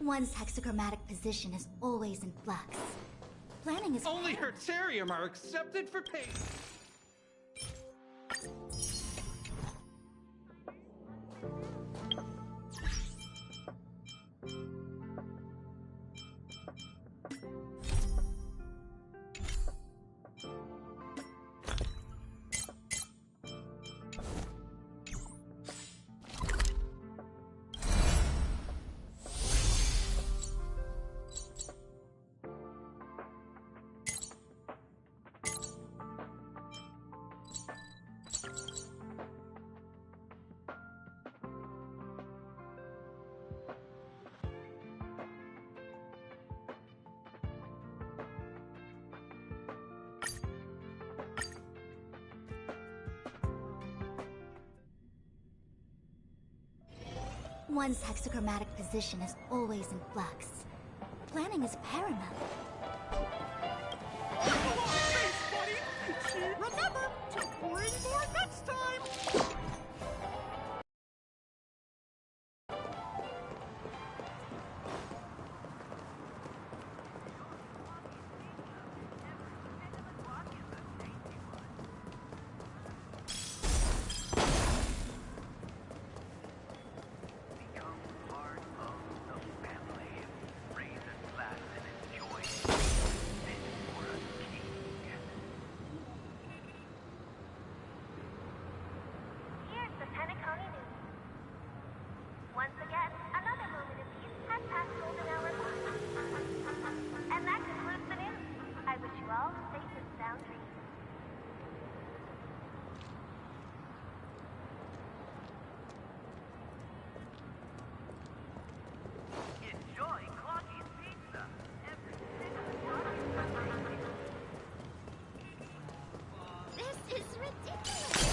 One's hexachromatic position is always in flux. Planning is... Only Hertarium are accepted for pay. One's hexachromatic position is always in flux. Planning is paramount. Remember to bring more next time! all safe and sound dreams. Enjoy Clocky's Pizza. Every This is ridiculous!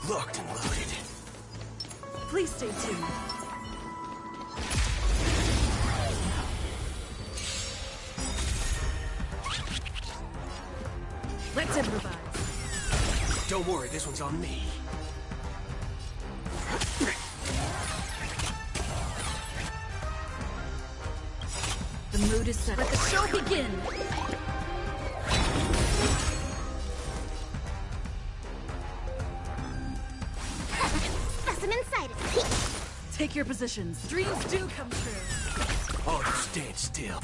Locked and loaded. Please stay tuned. Let's improvise. Don't worry, this one's on me. The mood is set. Let the show begin! Specimen sighted. Take your positions. Dreams do come true. Oh, you stand still.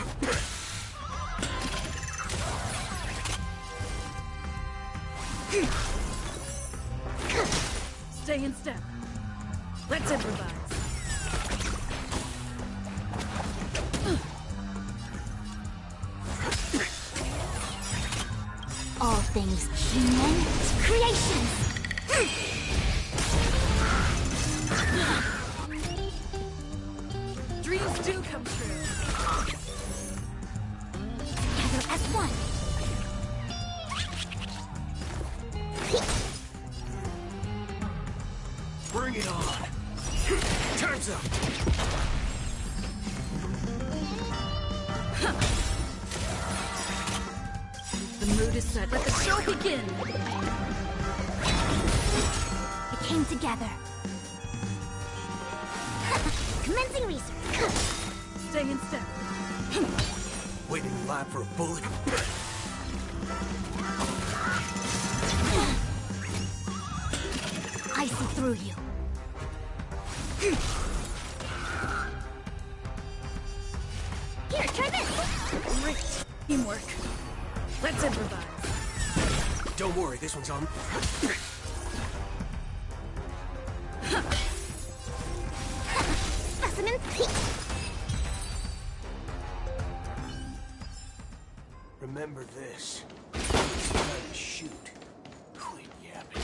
Stay in step. Let's improvise. All things human creations. Dreams do come true. Together as one. Bring it on. Time's up. The mood is set. Let the show begin! It came together. Commencing research. Stay in step. Waiting in line for a bullet. I see through you. Here, try this! Great. Teamwork. Let's improvise. Don't worry, this one's on. Specimens peak! Remember this. It's time to shoot. Quit yapping.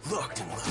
Locked and loaded.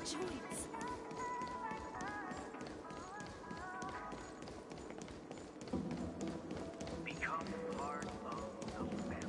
joints. Become part of the family.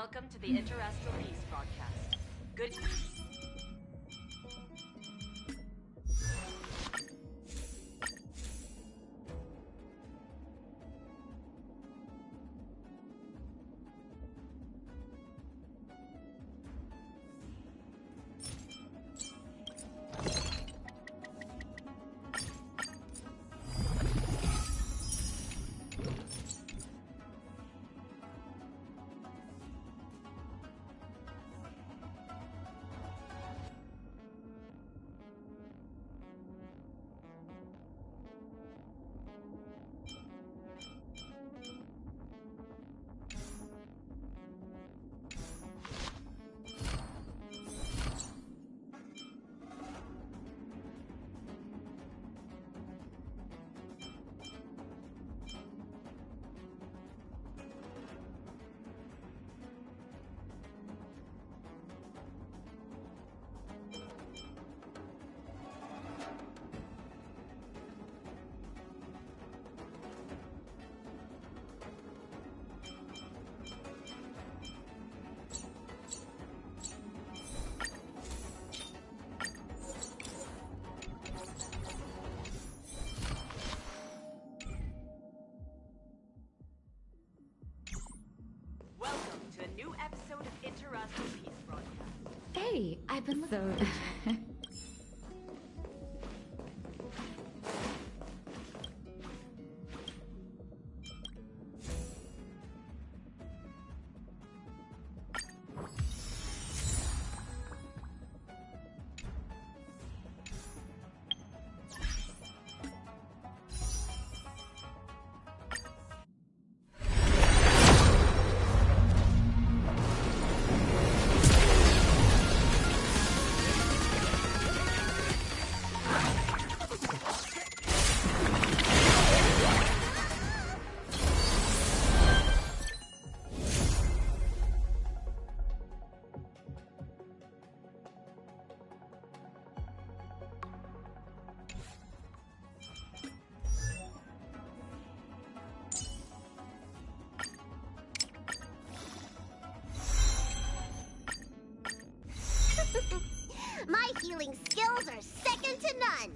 Welcome to the Interastral Peace broadcast. Good. Welcome to a new episode of Interastral Peace broadcast. Hey, I've been looking. My healing skills are second to none.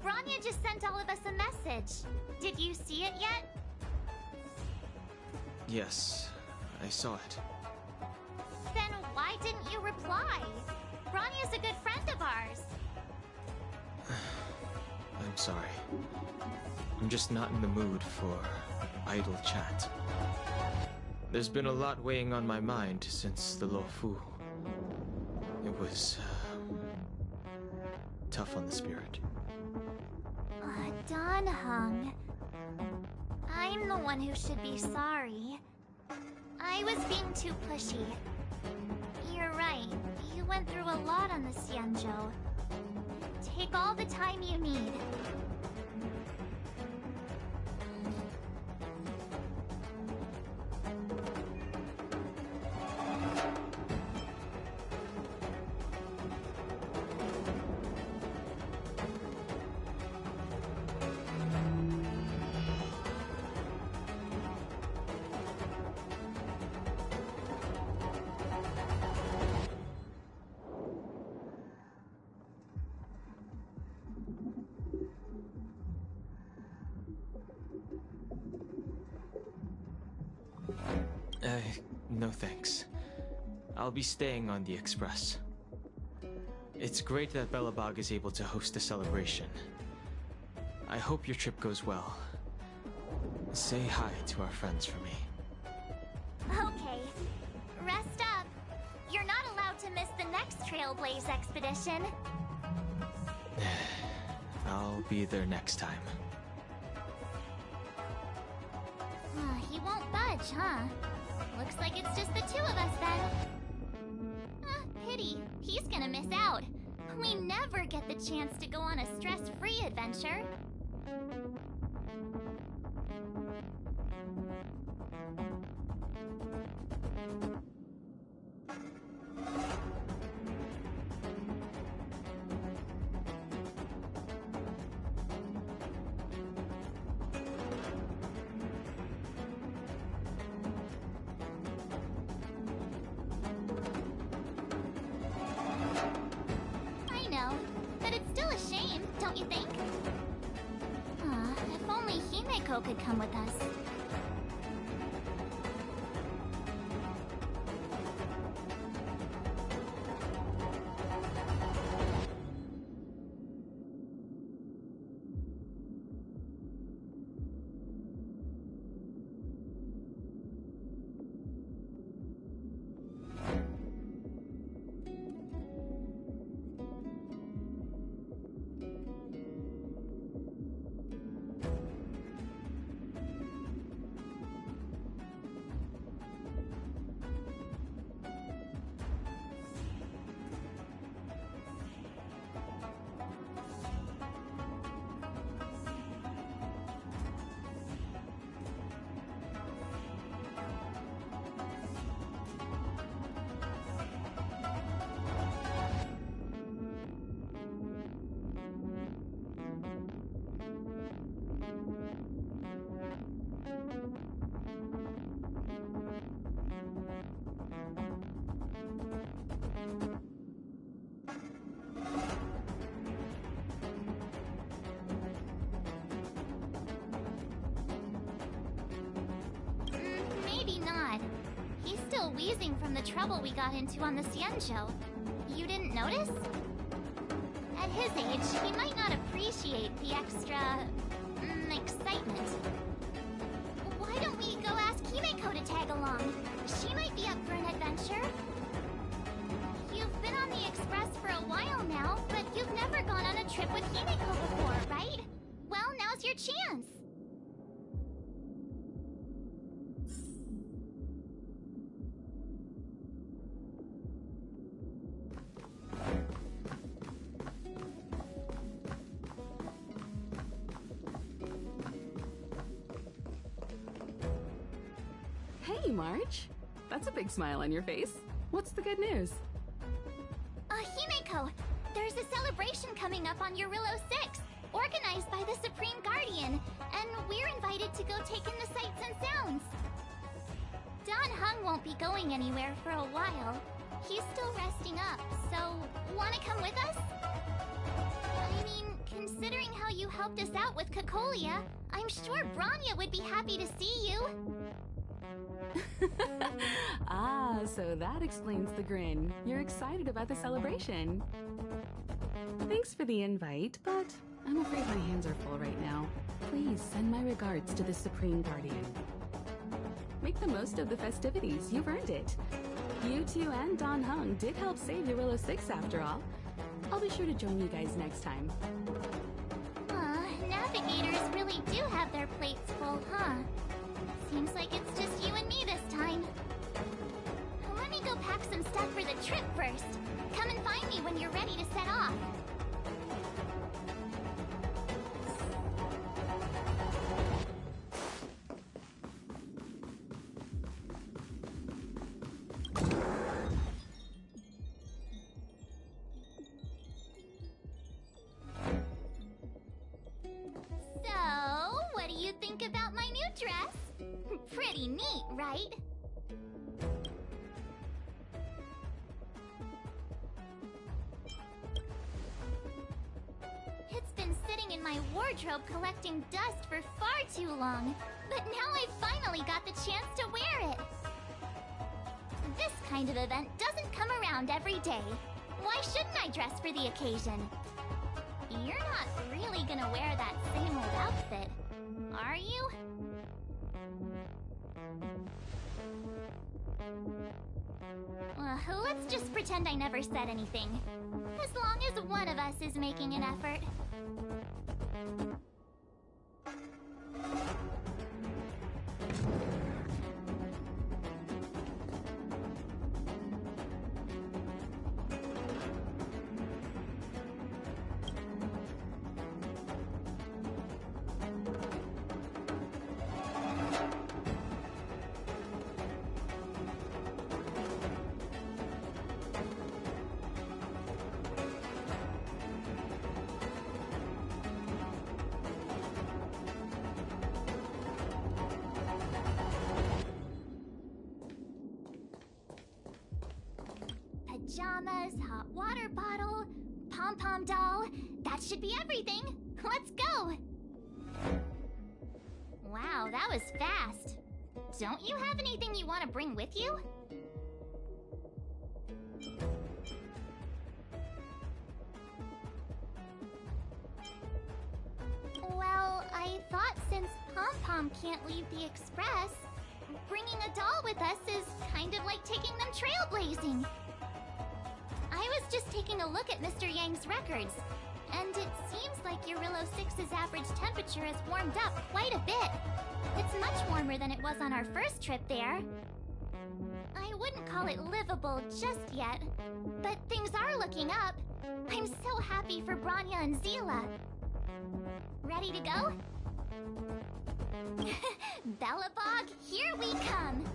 Bronya just sent all of us a message. Did you see it yet? Yes, I saw it. Then why didn't you reply? Bronya's a good friend of ours. I'm sorry. I'm just not in the mood for idle chat. There's been a lot weighing on my mind since the Luofu. It was tough on the spirit. Don Hung. I'm the one who should be sorry. I was being too pushy. You're right. You went through a lot on the Xianzhou. Take all the time you need. No thanks. I'll be staying on the Express. It's great that Belobog is able to host a celebration. I hope your trip goes well. Say hi to our friends for me. Okay. Rest up. You're not allowed to miss the next Trailblaze expedition. I'll be there next time. He won't budge, huh? Looks like it's just the two of us then. Pity. He's gonna miss out. We never get the chance to go on a stress-free adventure. Don't you think? If only Himeko could come with us. still wheezing from the trouble we got into on the Xianzhou. You didn't notice? At his age, he might not appreciate the extra... excitement. Why don't we go ask Himeko to tag along? She might be up for an adventure. You've been on the Express for a while now, but you've never gone on a trip with Himeko before, right? Well, now's your chance. Hey, March. That's a big smile on your face. What's the good news? Himeko, there's a celebration coming up on Eurillo 6, organized by the Supreme Guardian, and we're invited to go take in the sights and sounds. Don Hung won't be going anywhere for a while. He's still resting up, so wanna come with us? I mean, considering how you helped us out with Cocolia, I'm sure Branya would be happy to see you. Ah, so that explains the grin. You're excited about the celebration. Thanks for the invite, but I'm afraid my hands are full right now. Please send my regards to the Supreme Guardian. Make the most of the festivities. You've earned it. You two and Don Hung did help save Eurillo 6 after all. I'll be sure to join you guys next time. Navigators really do have their plates full, huh? Seems like it's just you and me this time. Let me go pack some stuff for the trip first. Come and find me when you're ready to set off. So, what do you think about my new dress? Pretty neat, right? It's been sitting in my wardrobe collecting dust for far too long, but now I finally got the chance to wear it. This kind of event doesn't come around every day. Why shouldn't I dress for the occasion? You're not really gonna wear that same old outfit, are you? Let's just pretend I never said anything. As long as one of us is making an effort. Pajamas, hot water bottle, pom-pom doll. That should be everything. Let's go! Wow, that was fast. Don't you have anything you want to bring with you? Well, I thought since Pom-Pom can't leave the Express, bringing a doll with us is kind of like taking them trailblazing. I was just taking a look at Mr. Yang's records, and it seems like Eurillo 6's average temperature has warmed up quite a bit. It's much warmer than it was on our first trip there. I wouldn't call it livable just yet, but things are looking up. I'm so happy for Branya and Zila. Ready to go? Belobog, here we come!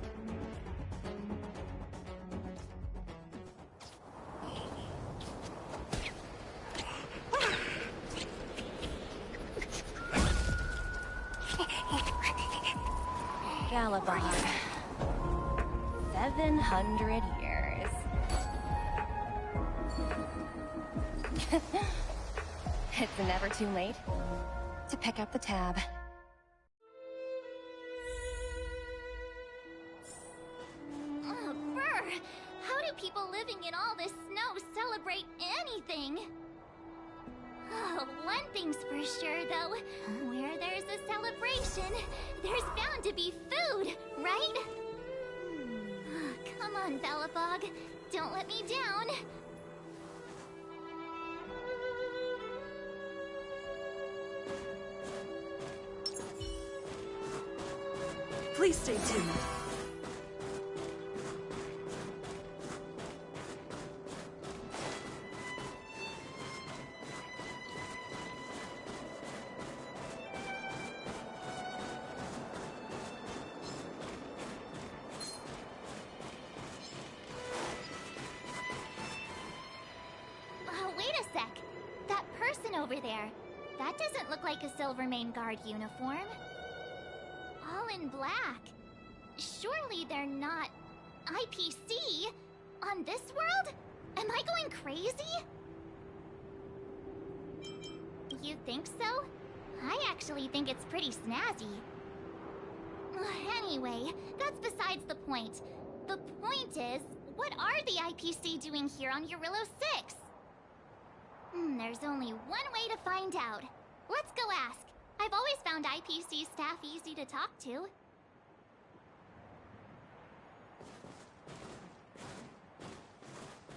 Galabon. 700 years. It's never too late to pick up the tab. do people living in all this snow celebrate anything? Oh, one thing's for sure, though. Where there's a celebration, there's bound to be food, right? Come on, Belobog. Don't let me down. Please stay tuned. Wait a sec. That person over there, that doesn't look like a Silvermane Guard uniform. All in black. Surely they're not IPC on this world? Am I going crazy? You think so? I actually think it's pretty snazzy. Anyway, that's besides the point. The point is, what are the IPC doing here on Eurillo 6? There's only one way to find out. Let's go ask. I've always found IPC staff easy to talk to.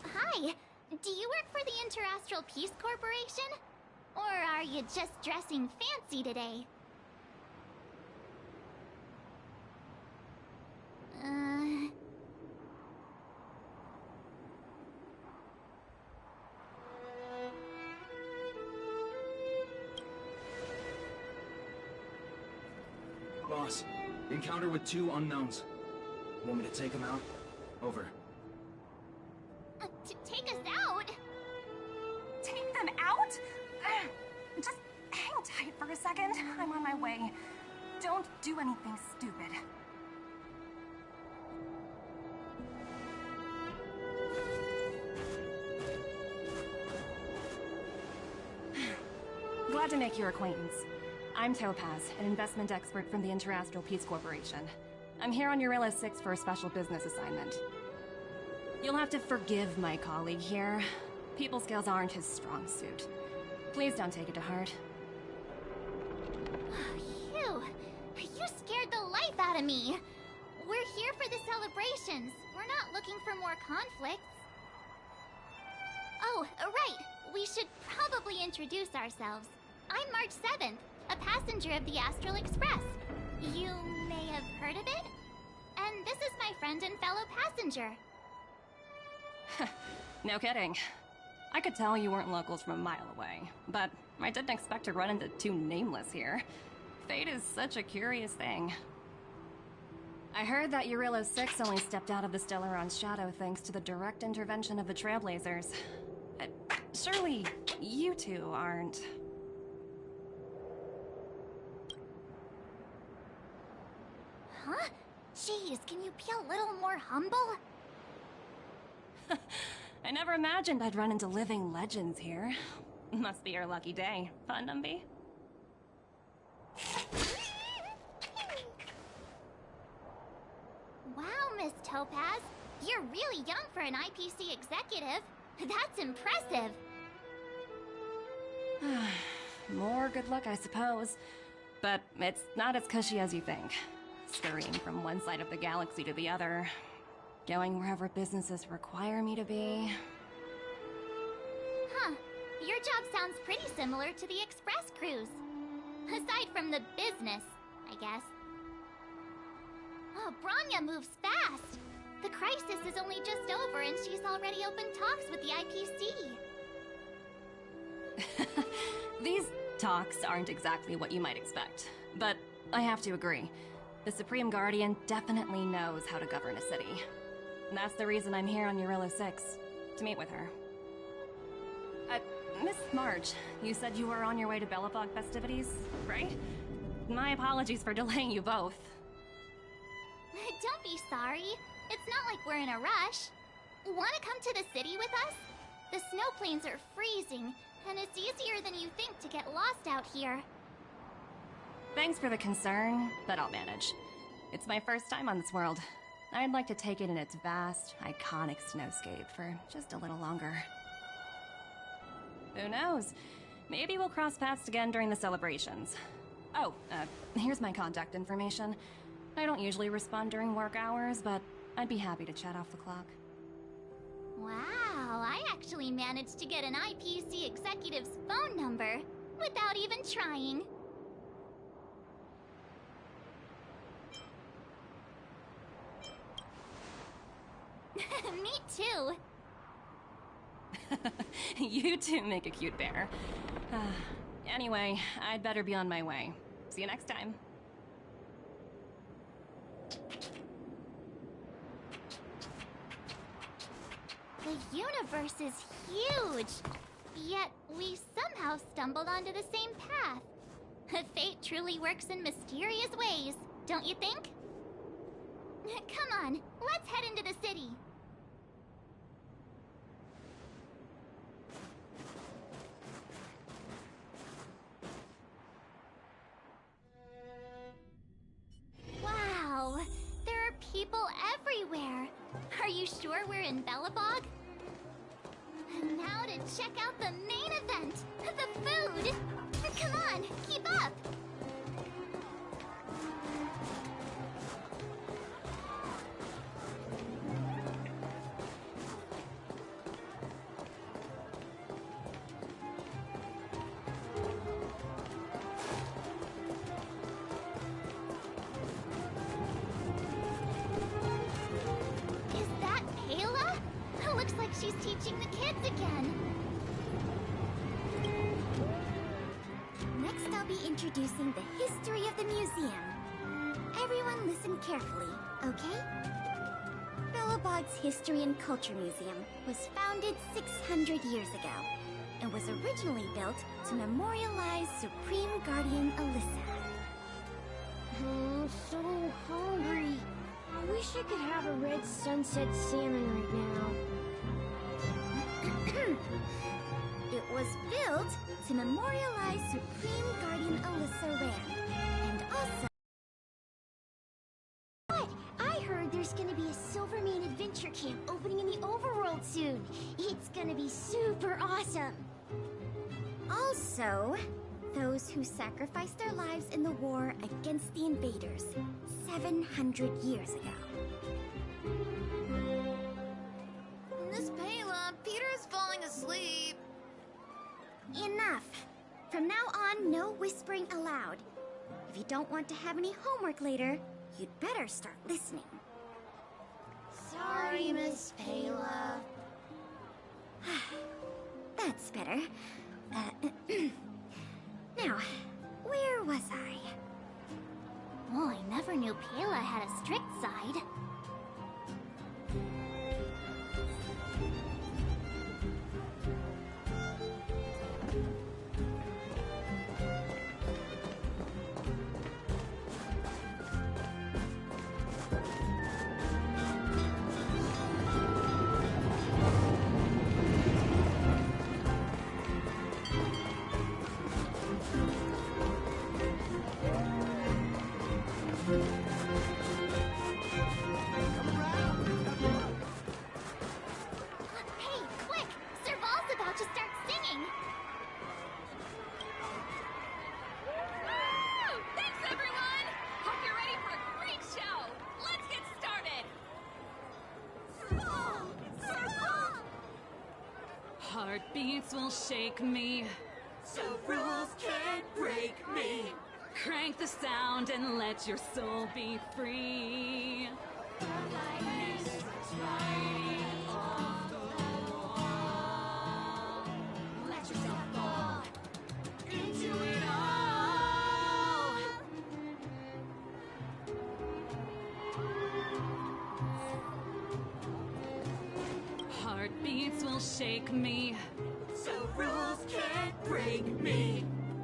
Hi, do you work for the Interastral Peace Corporation? Or are you just dressing fancy today? Boss, encounter with 2 unknowns. Want me to take them out? Over. Take us out? Take them out? Just hang tight for a second. I'm on my way. Don't do anything stupid. Glad to make your acquaintance. I'm Topaz, an investment expert from the Interastral Peace Corporation. I'm here on Eurillo 6 for a special business assignment. You'll have to forgive my colleague here. People skills aren't his strong suit. Please don't take it to heart. Phew! You scared the life out of me! We're here for the celebrations. We're not looking for more conflicts. Oh, right! We should probably introduce ourselves. I'm March 7th, a passenger of the Astral Express. You may have heard of it? And this is my friend and fellow passenger. No kidding. I could tell you weren't locals from a mile away, but I didn't expect to run into 2 nameless here. Fate is such a curious thing. I heard that Eurillo 6 only stepped out of the Stellaron's shadow thanks to the direct intervention of the Trailblazers. Surely, you 2 aren't... Huh? Jeez, can you be a little more humble? I never imagined I'd run into living legends here. Must be your lucky day, huh, Numby? Wow, Miss Topaz. You're really young for an IPC executive. That's impressive. More good luck, I suppose. But it's not as cushy as you think. Scurrying from one side of the galaxy to the other. Going wherever businesses require me to be. Huh. Your job sounds pretty similar to the express cruise. Aside from the business, I guess. Oh, Branya moves fast. The crisis is only just over and she's already opened talks with the IPC. These talks aren't exactly what you might expect. But I have to agree. The Supreme Guardian definitely knows how to govern a city. And that's the reason I'm here on Eurillo 6, to meet with her. Miss March, you said you were on your way to Belobog festivities, right? My apologies for delaying you both. Don't be sorry. It's not like we're in a rush. Wanna come to the city with us? The snow plains are freezing, and it's easier than you think to get lost out here. Thanks for the concern, but I'll manage. It's my first time on this world. I'd like to take it in its vast, iconic snowscape for just a little longer. Who knows? Maybe we'll cross paths again during the celebrations. Oh, here's my contact information. I don't usually respond during work hours, but I'd be happy to chat off the clock. Wow, I actually managed to get an IPC executive's phone number without even trying. Me too. You two make a cute pair. Anyway, I'd better be on my way. See you next time. The universe is huge, yet we somehow stumbled onto the same path. Fate truly works in mysterious ways, don't you think? Come on, let's head into the city. Wow, there are people everywhere. Are you sure we're in Epilogue? And now to check out the main event, the food. Come on, keep up. She's teaching the kids again. Next, I'll be introducing the history of the museum. Everyone listen carefully, okay? Epilogue's History and Culture Museum was founded 600 years ago and was originally built to memorialize Supreme Guardian Alyssa. I'm so hungry. I wish I could have a red sunset salmon right now. It was built to memorialize Supreme Guardian Alyssa Rand, and also... What? I heard there's gonna be a Silvermane adventure camp opening in the overworld soon. It's gonna be super awesome. Also, those who sacrificed their lives in the war against the invaders 700 years ago. Miss Payla, Peter's falling asleep. Enough. From now on, no whispering allowed. If you don't want to have any homework later, you'd better start listening. Sorry, Miss Payla. That's better. Now, where was I? Oh, I never knew Payla had a strict side. Heartbeats will shake me, so rules can't break me. Crank the sound and let your soul be free. Lightning strikes right off the wall. Let yourself fall into it all. Heartbeats will shake me, so rules can't break me.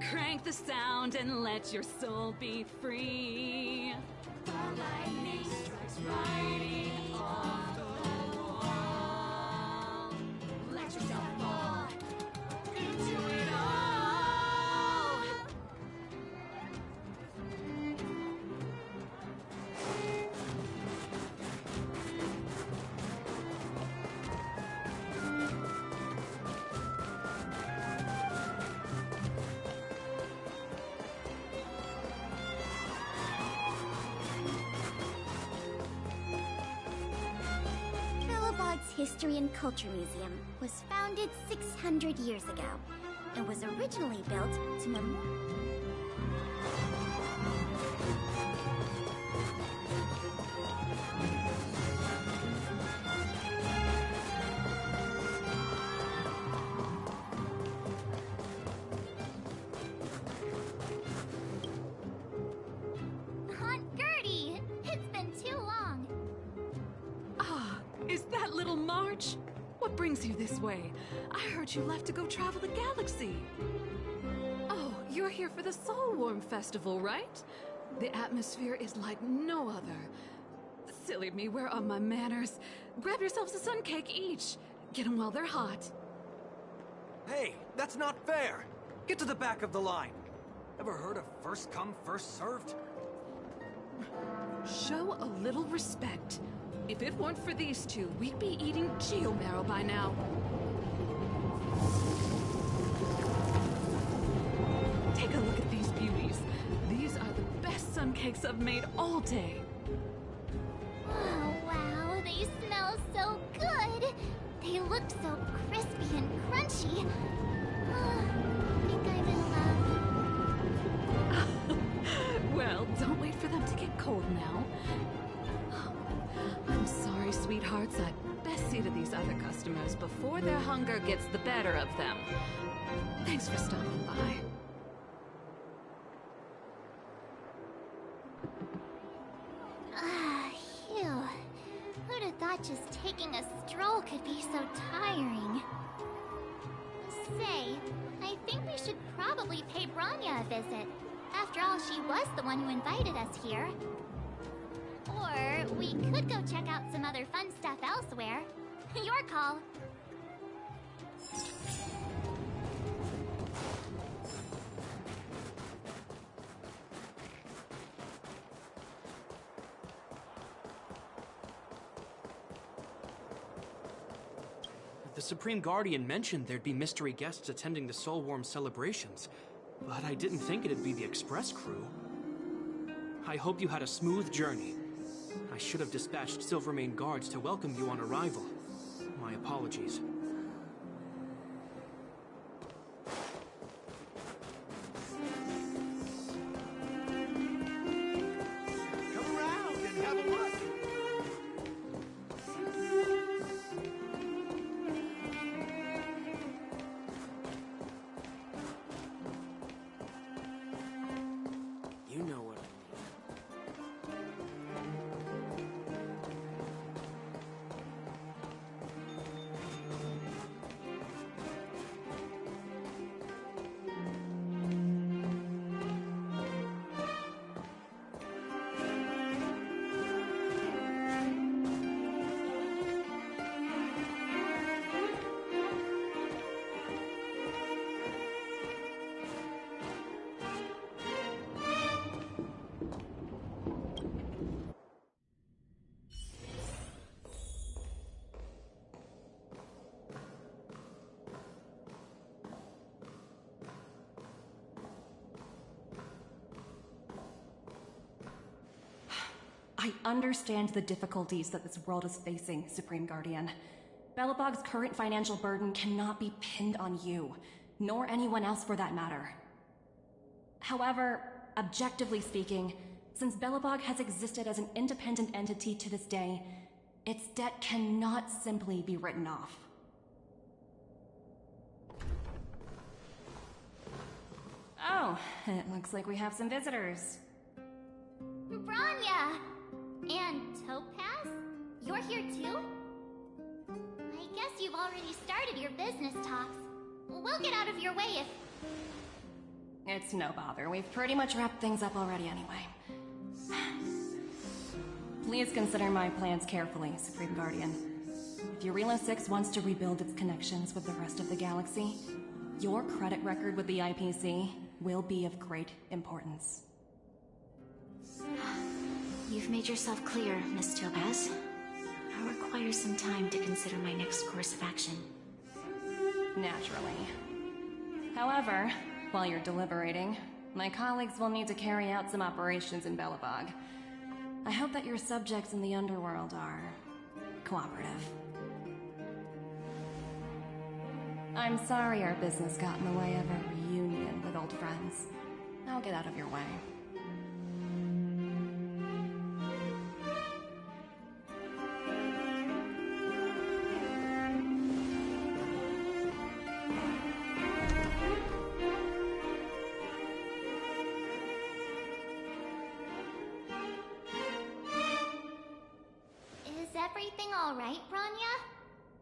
Crank the sound and let your soul be free. The lightning strikes right off the wall. Let yourself fall into it all. History and Culture Museum was founded 600 years ago. It was originally built to Aunt Gertie! It's been too long. Ah, is that little March? What brings you this way? I heard you left to go travel the galaxy. Oh, you're here for the Soulworm Festival, right? The atmosphere is like no other. Silly me, where are my manners? Grab yourselves a sun cake each. Get them while they're hot. Hey, that's not fair! Get to the back of the line! Ever heard of first come, first served? Show a little respect. If it weren't for these two, we'd be eating geomarrow by now. Take a look at these beauties. These are the best sun cakes I've made all day. Oh, wow, they smell so good. They look so crispy and crunchy. I think I'm in love. Well, don't wait for them to get cold now. I'm sorry, sweethearts. I'd best see to these other customers before their hunger gets the better of them. Thanks for stopping by. Phew. Who'd have thought just taking a stroll could be so tiring? Say, I think we should probably pay Branya a visit. After all, she was the one who invited us here. Or we could go check out some other fun stuff elsewhere. Your call. The Supreme Guardian mentioned there'd be mystery guests attending the Soulworm celebrations, but I didn't think it'd be the Express crew. I hope you had a smooth journey. I should have dispatched Silvermane guards to welcome you on arrival. My apologies. Come around and have a look! You know what I mean. I understand the difficulties that this world is facing, Supreme Guardian. Belobog's current financial burden cannot be pinned on you, nor anyone else for that matter. However, objectively speaking, since Belobog has existed as an independent entity to this day, its debt cannot simply be written off. Oh, it looks like we have some visitors. Branya! And Topaz? You're here too? I guess you've already started your business talks. We'll get out of your way if... It's no bother. We've pretty much wrapped things up already anyway. Please consider my plans carefully, Supreme Guardian. If Eurela 6 wants to rebuild its connections with the rest of the galaxy, your credit record with the IPC will be of great importance. You've made yourself clear, Miss Topaz. I'll require some time to consider my next course of action. Naturally. However, while you're deliberating, my colleagues will need to carry out some operations in Belobog. I hope that your subjects in the underworld are cooperative. I'm sorry our business got in the way of a reunion with old friends. I'll get out of your way. Is everything alright, Bronya?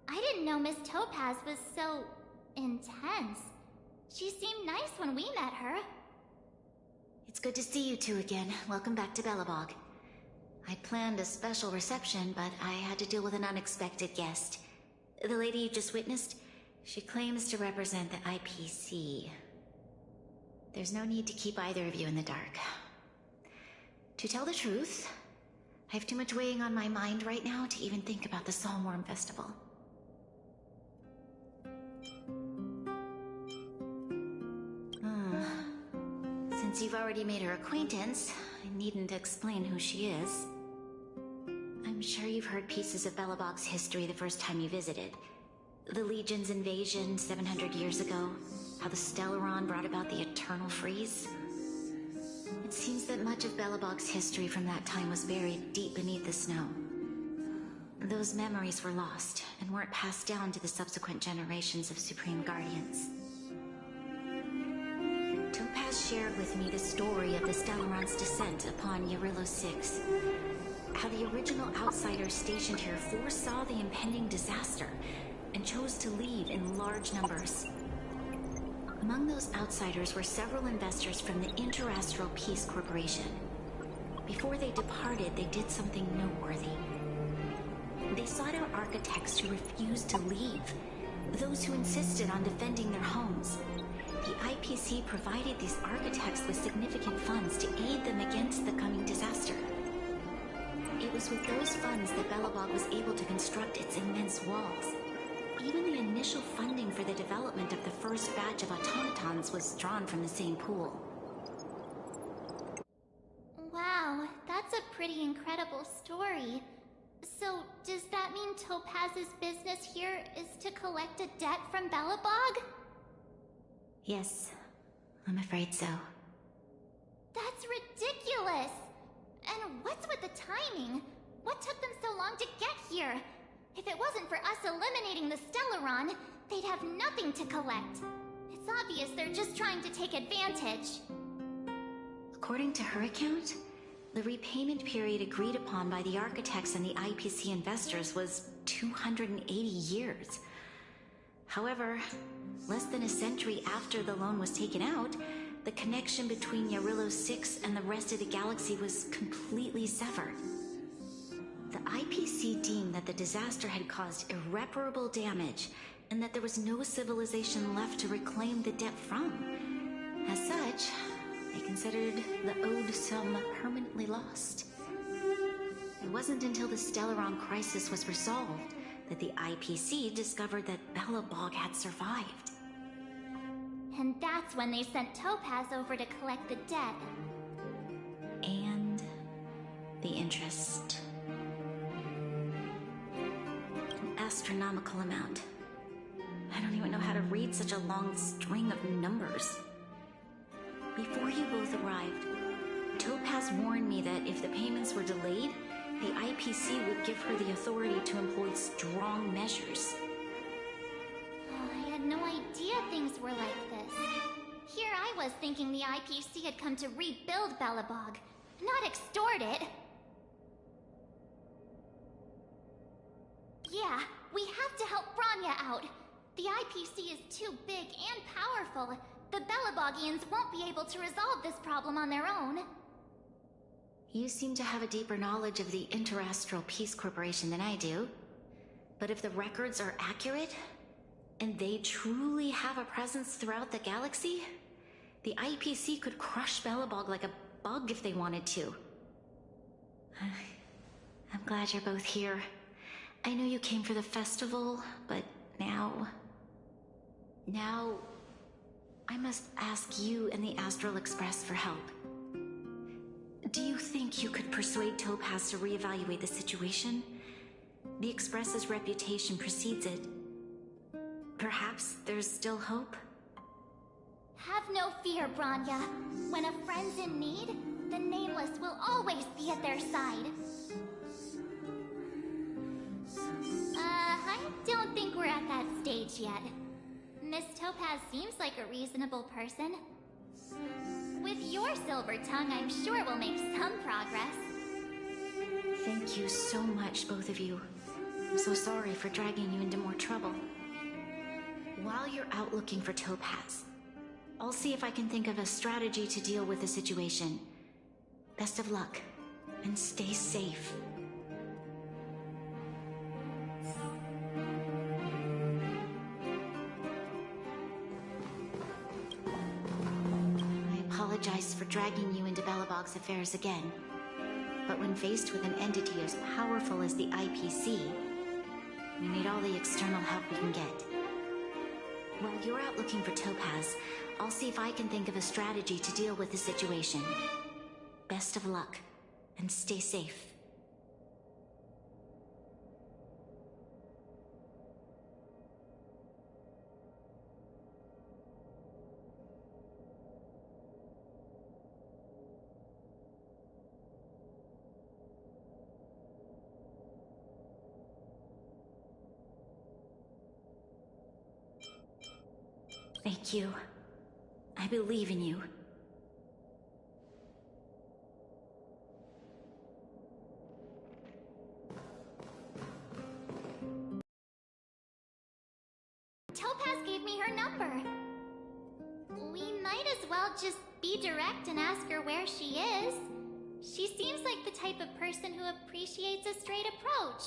I didn't know Miss Topaz was so intense. She seemed nice when we met her. It's good to see you two again. Welcome back to Belobog. I planned a special reception, but I had to deal with an unexpected guest. The lady you just witnessed, she claims to represent the IPC. There's no need to keep either of you in the dark. To tell the truth, I have too much weighing on my mind right now to even think about the Saltworm Festival. Since you've already made her acquaintance, I needn't explain who she is. I'm sure you've heard pieces of Belobog's history the first time you visited. The Legion's invasion 700 years ago, how the Stellaron brought about the Eternal Freeze. It seems that much of Belobog's history from that time was buried deep beneath the snow. Those memories were lost and weren't passed down to the subsequent generations of Supreme Guardians. Topaz shared with me the story of the Stellaron's descent upon Yarillo 6. How the original outsiders stationed here foresaw the impending disaster and chose to leave in large numbers. Among those outsiders were several investors from the Interastral Peace Corporation. Before they departed, they did something noteworthy. They sought out architects who refused to leave, those who insisted on defending their homes. The IPC provided these architects with significant funds to aid them against the coming disaster. It was with those funds that Belobog was able to construct its immense walls. Even the initial funding for the development of the first batch of automatons was drawn from the same pool. Wow, that's a pretty incredible story. So, does that mean Topaz's business here is to collect a debt from Belobog? Yes, I'm afraid so. That's ridiculous! And what's with the timing? What took them so long to get here? If it wasn't for us eliminating the Stellaron, they'd have nothing to collect. It's obvious they're just trying to take advantage. According to her account, the repayment period agreed upon by the architects and the IPC investors was 280 years. However, less than a century after the loan was taken out, the connection between Yarillo 6 and the rest of the galaxy was completely severed. The IPC deemed that the disaster had caused irreparable damage and that there was no civilization left to reclaim the debt from. As such, they considered the owed sum permanently lost. It wasn't until the Stellaron crisis was resolved that the IPC discovered that Belobog had survived. And that's when they sent Topaz over to collect the debt. And the interest. An astronomical amount. I don't even know how to read such a long string of numbers. Before you both arrived, Topaz warned me that if the payments were delayed, the IPC would give her the authority to employ strong measures. I had no idea things were like this. Here I was thinking the IPC had come to rebuild Belobog, not extort it. Yeah, we have to help Bronya out. The IPC is too big and powerful. The Belobogians won't be able to resolve this problem on their own. You seem to have a deeper knowledge of the Interastral Peace Corporation than I do. But if the records are accurate, and they truly have a presence throughout the galaxy, the IPC could crush Belobog like a bug if they wanted to. I'm glad you're both here. I know you came for the festival, but now I must ask you and the Astral Express for help. Do you think you could persuade Topaz to reevaluate the situation? The Express's reputation precedes it. Perhaps there's still hope? Have no fear, Branya. When a friend's in need, the Nameless will always be at their side. I don't think we're at that stage yet. Miss Topaz seems like a reasonable person. With your silver tongue, I'm sure we'll make some progress. Thank you so much, both of you. I'm so sorry for dragging you into more trouble. While you're out looking for Topaz, I'll see if I can think of a strategy to deal with the situation. Best of luck, and stay safe. I apologize for dragging you into Belobog's affairs again, but when faced with an entity as powerful as the IPC, we need all the external help we can get. While you're out looking for Topaz, I'll see if I can think of a strategy to deal with the situation. Best of luck, and stay safe. Thank you. I believe in you. Topaz gave me her number. We might as well just be direct and ask her where she is. She seems like the type of person who appreciates a straight approach.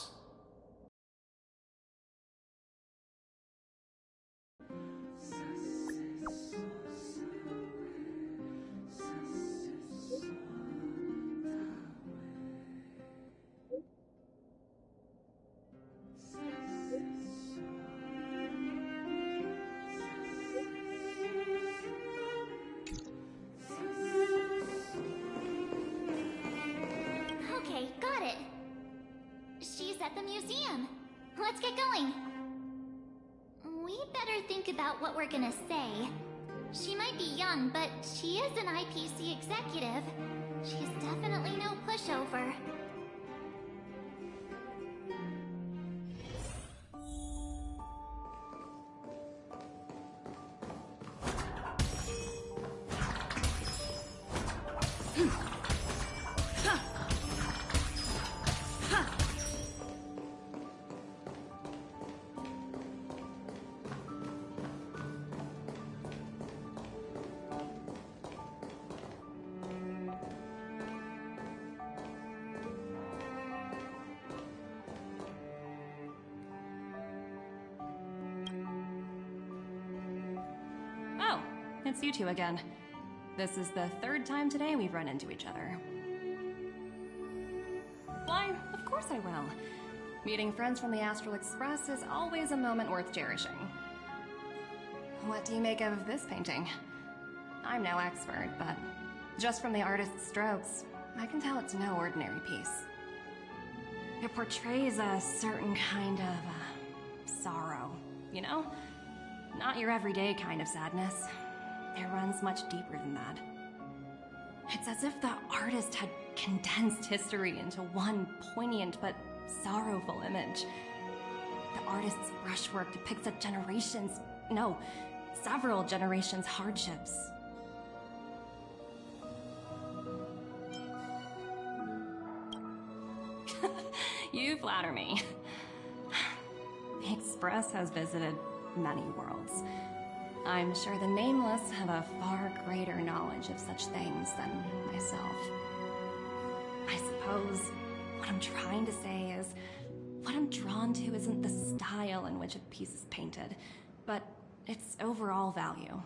Okay, got it. She's at the museum. Let's get going. We better think about what we're gonna say. She might be young, but she is an IPC executive. She's definitely no pushover. Oh, it's you two again. This is the third time today we've run into each other. Why, of course I will. Meeting friends from the Astral Express is always a moment worth cherishing. What do you make of this painting? I'm no expert, but just from the artist's strokes, I can tell it's no ordinary piece. It portrays a certain kind of sorrow, you know? Not your everyday kind of sadness. It runs much deeper than that. It's as if the artist had condensed history into one poignant but sorrowful image. The artist's brushwork depicts several generations' hardships. You flatter me. The Express has visited many worlds. I'm sure the Nameless have a far greater knowledge of such things than myself. I suppose what I'm trying to say is, what I'm drawn to isn't the style in which a piece is painted, but its overall value.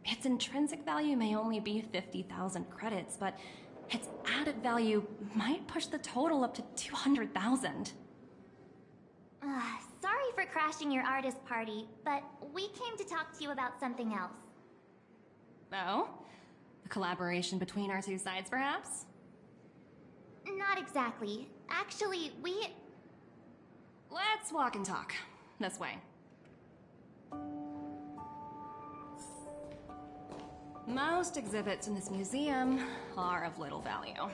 Its intrinsic value may only be 50,000 credits, but its added value might push the total up to 200,000. Sorry for crashing your artist party, but we came to talk to you about something else. Oh? A collaboration between our two sides, perhaps? Not exactly. Actually, Let's walk and talk. This way. Most exhibits in this museum are of little value.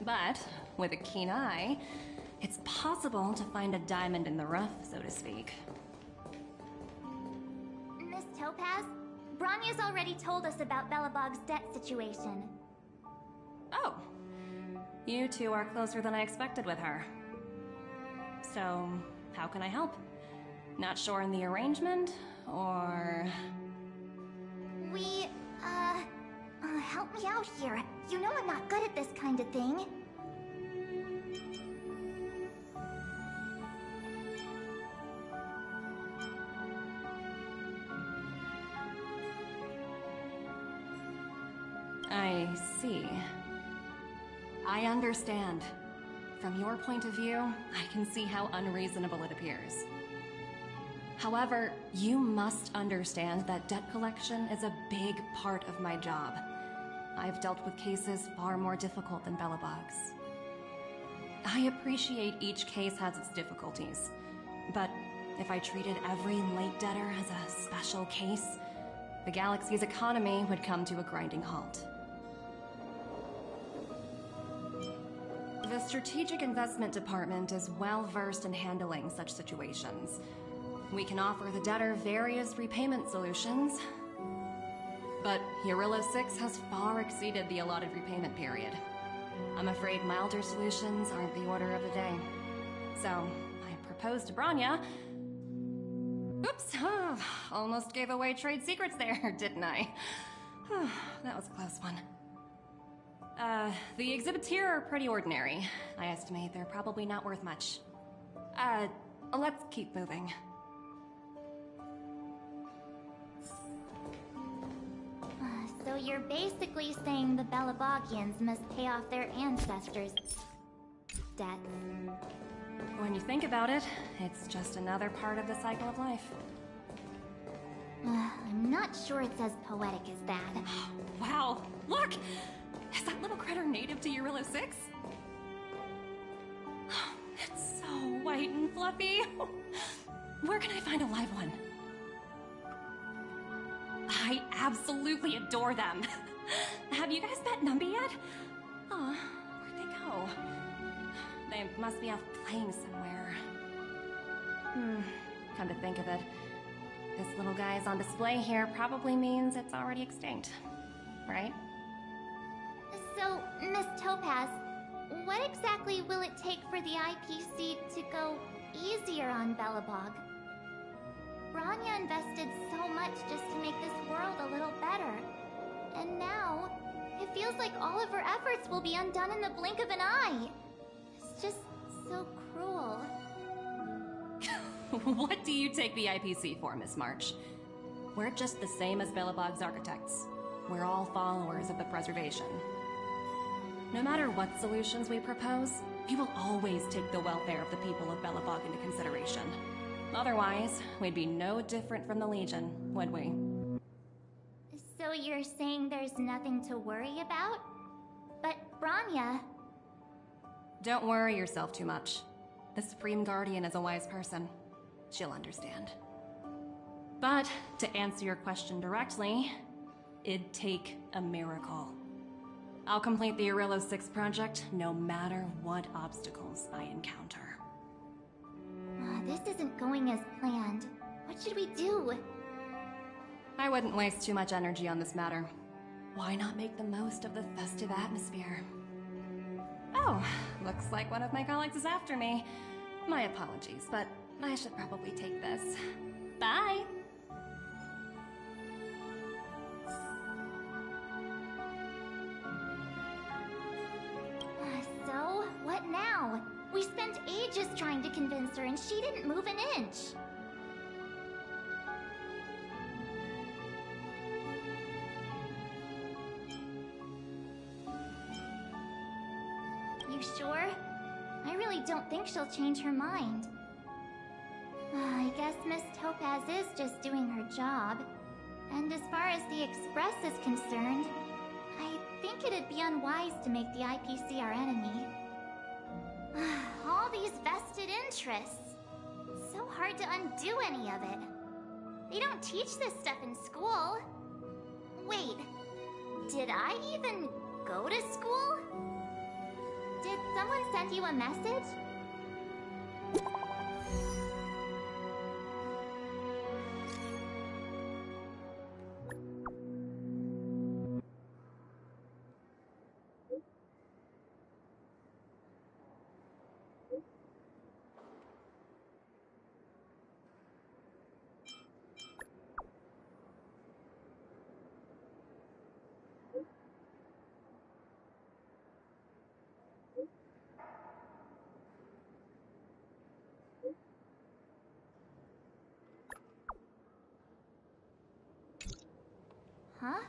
But with a keen eye, it's possible to find a diamond in the rough, so to speak. Miss Topaz, Bronya's already told us about Belobog's debt situation. Oh. You two are closer than I expected with her. So, how can I help? Not sure in the arrangement, or... Help me out here. You know I'm not good at this kind of thing. I see. I understand. From your point of view, I can see how unreasonable it appears. However, you must understand that debt collection is a big part of my job. I've dealt with cases far more difficult than Belobog's. I appreciate each case has its difficulties, but if I treated every late debtor as a special case, the galaxy's economy would come to a grinding halt. The Strategic Investment Department is well versed in handling such situations. We can offer the debtor various repayment solutions, but Eurilla 6 has far exceeded the allotted repayment period. I'm afraid milder solutions aren't the order of the day. So, I proposed to Bronya. Oops, almost gave away trade secrets there, didn't I? That was a close one. The exhibits here are pretty ordinary. I estimate they're probably not worth much. Let's keep moving. So you're basically saying the Belabogians must pay off their ancestors' debts. When you think about it, it's just another part of the cycle of life. I'm not sure it's as poetic as that. Wow, look! Is that little critter native to Eurilla 6? It's so white and fluffy. Where can I find a live one? I absolutely adore them. Have you guys met Numby yet? Aw, where'd they go? They must be off playing somewhere. Come to think of it, this little guy's on display here probably means it's already extinct, right? So, Miss Topaz, what exactly will it take for the IPC to go easier on Belobog? Bronya invested so much just to make this world a little better. And now, it feels like all of her efforts will be undone in the blink of an eye. It's just so cruel. What do you take the IPC for, Miss March? We're just the same as Belobog's architects. We're all followers of the preservation. No matter what solutions we propose, we will always take the welfare of the people of Belobog into consideration. Otherwise, we'd be no different from the Legion, would we? So you're saying there's nothing to worry about? But Bronya... Don't worry yourself too much. The Supreme Guardian is a wise person. She'll understand. But, to answer your question directly, it'd take a miracle. I'll complete the Eurilla 6 project no matter what obstacles I encounter. This isn't going as planned. What should we do? I wouldn't waste too much energy on this matter. Why not make the most of the festive atmosphere? Oh, looks like one of my colleagues is after me. My apologies, but I should probably take this. Bye! So, what now? We spent ages trying to convince her and she didn't move an inch. You sure? I really don't think she'll change her mind. I guess Miss Topaz is just doing her job. And as far as the Express is concerned, I think it'd be unwise to make the IPC our enemy. All these vested interests. So hard to undo any of it. They don't teach this stuff in school. Wait, did I even go to school? Did someone send you a message? Huh?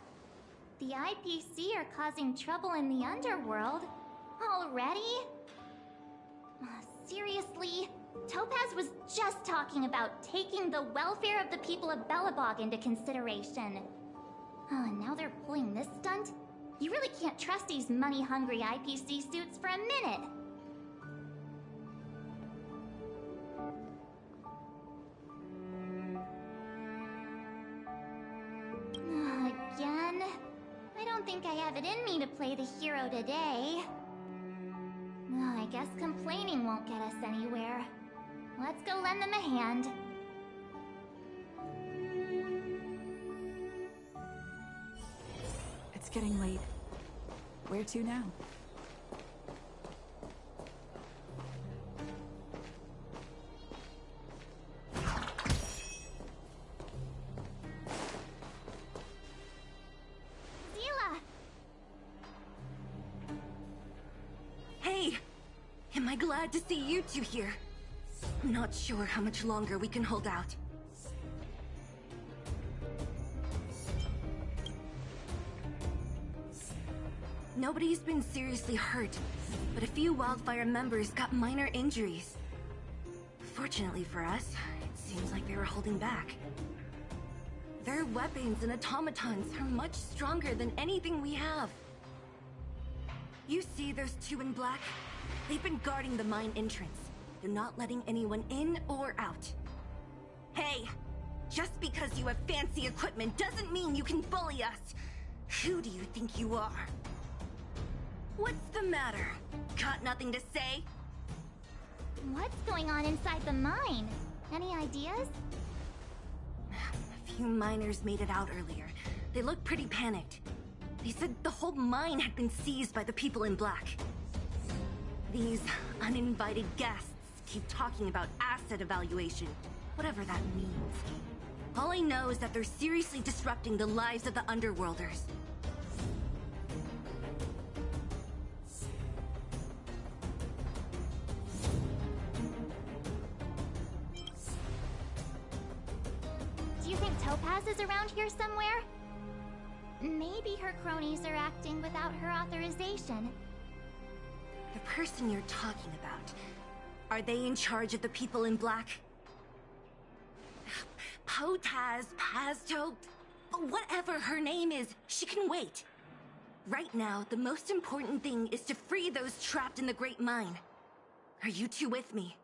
The IPC are causing trouble in the underworld? Already? Seriously? Topaz was just talking about taking the welfare of the people of Belobog into consideration. Now they're pulling this stunt? You really can't trust these money-hungry IPC suits for a minute. Again? I don't think I have it in me to play the hero today. I guess complaining won't get us anywhere. Let's go lend them a hand. It's getting late. Where to now? Hey! Am I glad to see you two here? I'm not sure how much longer we can hold out. Nobody's been seriously hurt, but a few Wildfire members got minor injuries. Fortunately for us, it seems like they were holding back. Their weapons and automatons are much stronger than anything we have. You see those two in black? They've been guarding the mine entrance. They're not letting anyone in or out. Hey! Just because you have fancy equipment doesn't mean you can bully us! Who do you think you are? What's the matter? Got nothing to say? What's going on inside the mine? Any ideas? A few miners made it out earlier. They looked pretty panicked. They said the whole mine had been seized by the people in black. These uninvited guests keep talking about asset evaluation, whatever that means. All I know is that they're seriously disrupting the lives of the Underworlders. Do you think Topaz is around here somewhere? Maybe her cronies are acting without her authorization. The person you're talking about, are they in charge of the people in black? Potaz, Pazto, whatever her name is, she can wait. Right now, the most important thing is to free those trapped in the Great Mine. Are you two with me?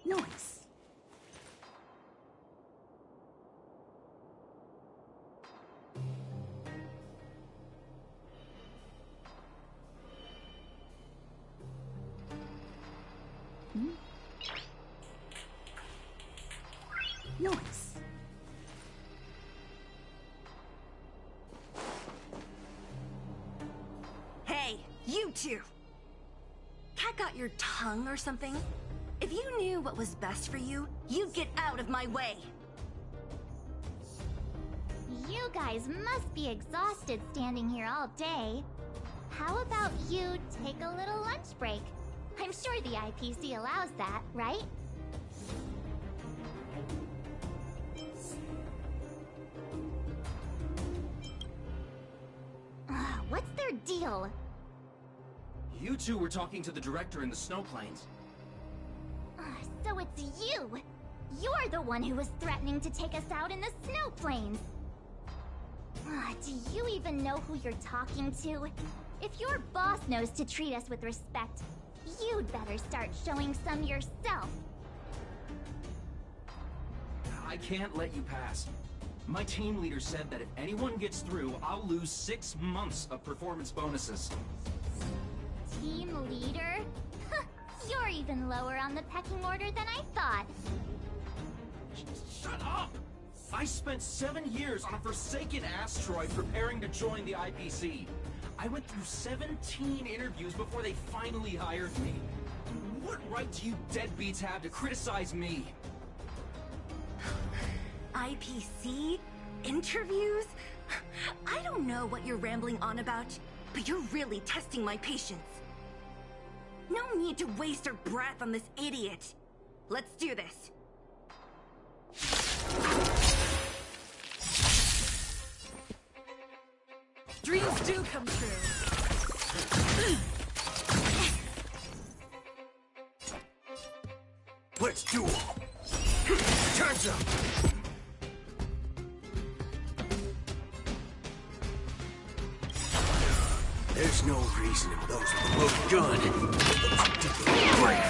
Noise. Noise. Hey, you two! Cat got your tongue or something? If you knew what was best for you, you'd get out of my way! You guys must be exhausted standing here all day. How about you take a little lunch break? I'm sure the IPC allows that, right? What's their deal? You two were talking to the director in the snow plains. So it's you! You're the one who was threatening to take us out in the snow plains! Do you even know who you're talking to? If your boss knows to treat us with respect, you'd better start showing some yourself. I can't let you pass. My team leader said that if anyone gets through, I'll lose 6 months of performance bonuses. Team leader? You're even lower on the pecking order than I thought. Shut up! I spent 7 years on a forsaken asteroid preparing to join the IPC. I went through 17 interviews before they finally hired me. What right do you deadbeats have to criticize me? IPC? Interviews? I don't know what you're rambling on about, but you're really testing my patience. No need to waste our breath on this idiot. Let's do this. Dreams do come true. Let's duel! Time's up! There's no reason those with the loaded gun brave.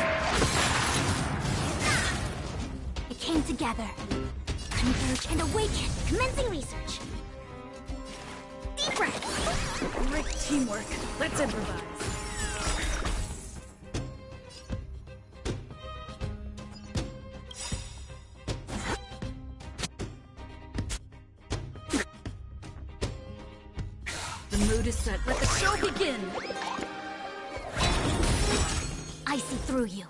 It came together. Converge and awaken. Commencing research. Deep breath. Great teamwork. Let's improvise. The mood is set. Let the show begin. I see through you.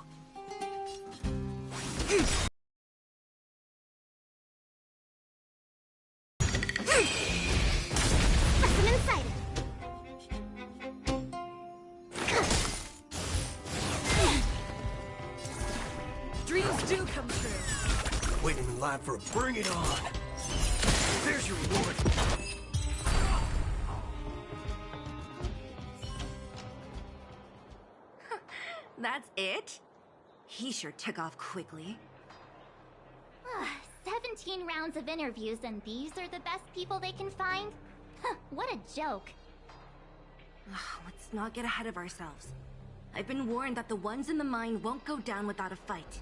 Lesson inside it. Dreams do come true. Waiting in line for a bring it on. There's your reward. That's it? He sure took off quickly. 17 rounds of interviews and these are the best people they can find? What a joke. Let's not get ahead of ourselves. I've been warned that the ones in the mine won't go down without a fight.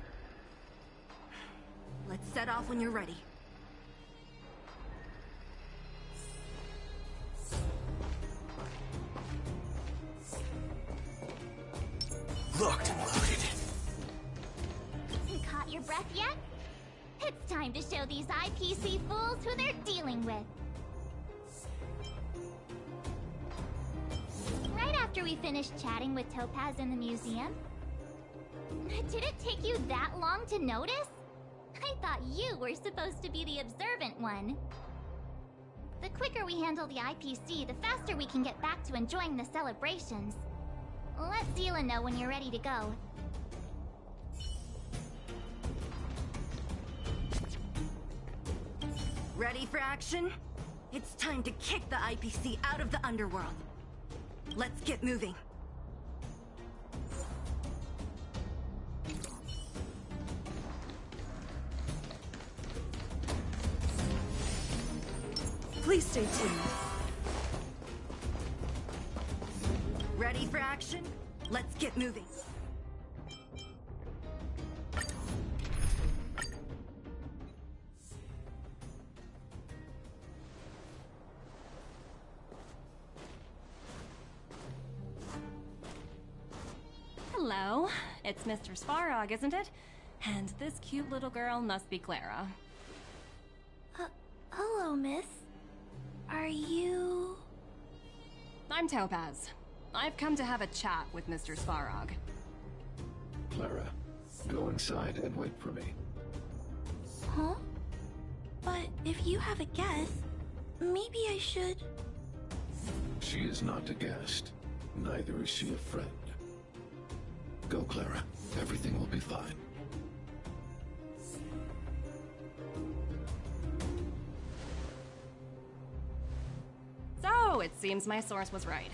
Let's set off when you're ready. Locked and loaded. Caught your breath yet? It's time to show these IPC fools who they're dealing with. Right after we finished chatting with Topaz in the museum. Did it take you that long to notice? I thought you were supposed to be the observant one. The quicker we handle the IPC, the faster we can get back to enjoying the celebrations. Let Zila know when you're ready to go. Ready for action? It's time to kick the IPC out of the underworld. Let's get moving. Please stay tuned. Ready for action? Let's get moving. Hello, it's Mr. Svarog, isn't it? And this cute little girl must be Clara. Hello, miss. Are you... I'm Topaz. I've come to have a chat with Mr. Svarog. Clara, go inside and wait for me. Huh? But if you have a guest, maybe I should... She is not a guest. Neither is she a friend. Go, Clara. Everything will be fine. So, it seems my source was right.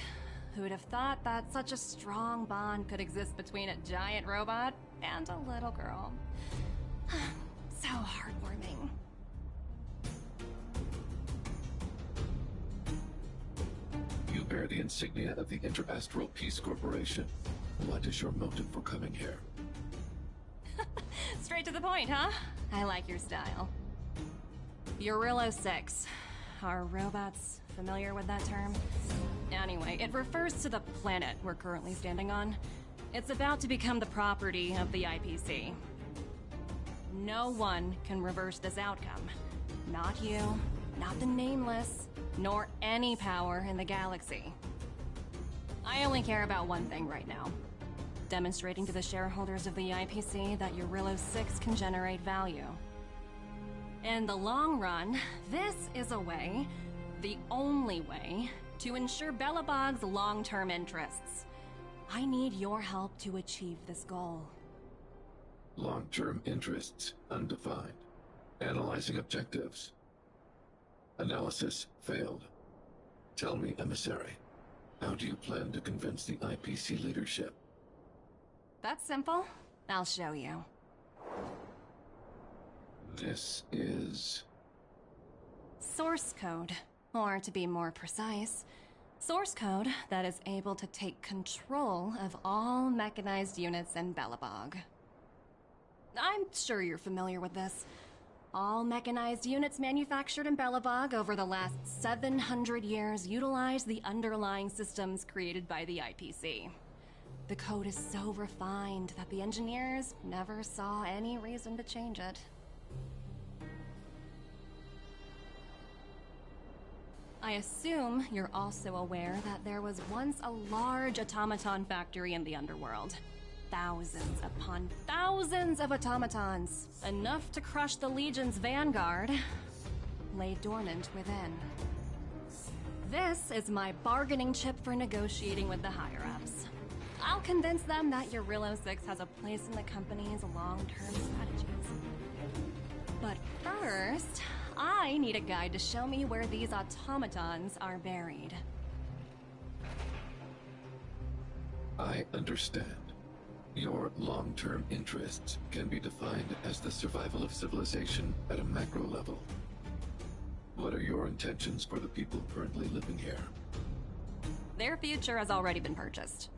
Who'd have thought that such a strong bond could exist between a giant robot and a little girl? So heartwarming. You bear the insignia of the Interastral Peace Corporation. What is your motive for coming here? Straight to the point, huh? I like your style. Eurillo 6. Are robots familiar with that term? Anyway, it refers to the planet we're currently standing on. It's about to become the property of the IPC. No one can reverse this outcome. Not you, not the Nameless, nor any power in the galaxy. I only care about one thing right now. Demonstrating to the shareholders of the IPC that Eurillo 6 can generate value. In the long run, this is a way, the only way, to ensure Belobog's long-term interests. I need your help to achieve this goal. Long-term interests, undefined. Analyzing objectives. Analysis failed. Tell me, Emissary, how do you plan to convince the IPC leadership? That's simple. I'll show you. This is... Source code. Or to be more precise, source code that is able to take control of all mechanized units in Belobog. I'm sure you're familiar with this. All mechanized units manufactured in Belobog over the last 700 years utilize the underlying systems created by the IPC. The code is so refined that the engineers never saw any reason to change it. I assume you're also aware that there was once a large automaton factory in the underworld. Thousands upon thousands of automatons, enough to crush the Legion's vanguard, lay dormant within. This is my bargaining chip for negotiating with the higher-ups. I'll convince them that Eurillo 6 has a place in the company's long-term strategies. But first, I need a guide to show me where these automatons are buried. I understand. Your long-term interests can be defined as the survival of civilization at a macro level. What are your intentions for the people currently living here? Their future has already been purchased.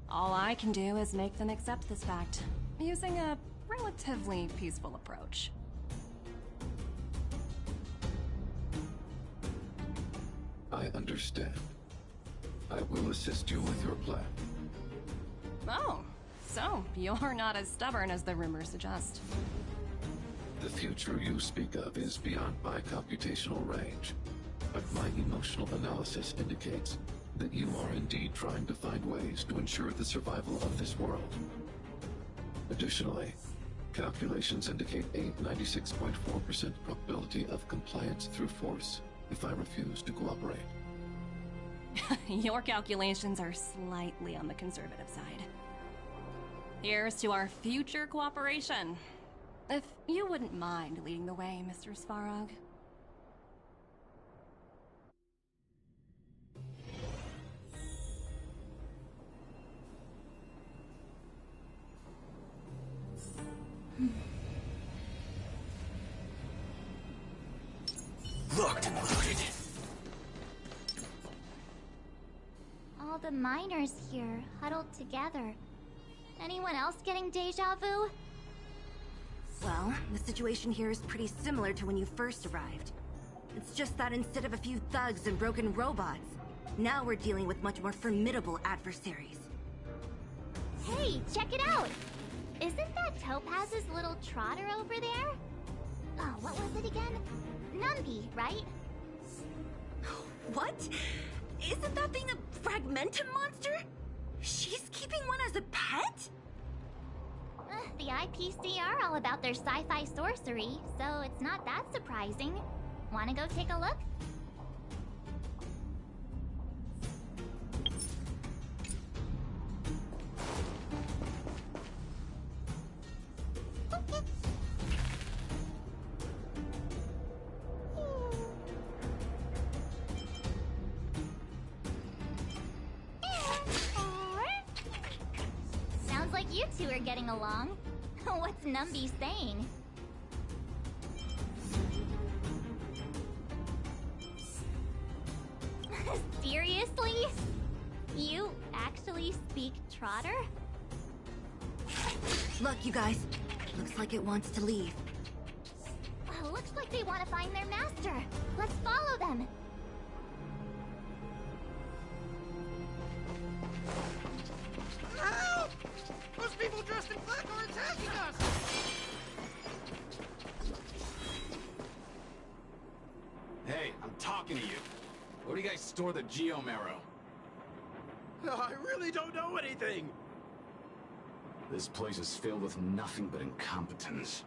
All I can do is make them accept this fact, using a relatively peaceful approach. I understand. I will assist you with your plan. Oh, so you're not as stubborn as the rumors suggest. The future you speak of is beyond my computational range, but my emotional analysis indicates that you are indeed trying to find ways to ensure the survival of this world. Additionally, calculations indicate a 96.4% probability of compliance through force if I refuse to cooperate. Your calculations are slightly on the conservative side. Here's to our future cooperation. If you wouldn't mind leading the way, Mr. Svarog. Locked and loaded. All the miners here, huddled together. Anyone else getting deja vu? Well, the situation here is pretty similar to when you first arrived. It's just that instead of a few thugs and broken robots, now we're dealing with much more formidable adversaries. Hey, check it out! Isn't that Topaz's little trotter over there? Oh, what was it again? Numby, right? What? Isn't that thing a fragmentum monster? She's keeping one as a pet? The IPC are all about their sci-fi sorcery, so it's not that surprising. Wanna go take a look? you two are getting along. What's Numby saying? Seriously? You actually speak Trotter? Look, you guys. Looks like it wants to leave. Looks like they want to find their master. Let's follow them. Help! Those people dressed in black are attacking us! Hey, I'm talking to you. Where do you guys store the Geomarrow? I really don't know anything! This place is filled with nothing but incompetence.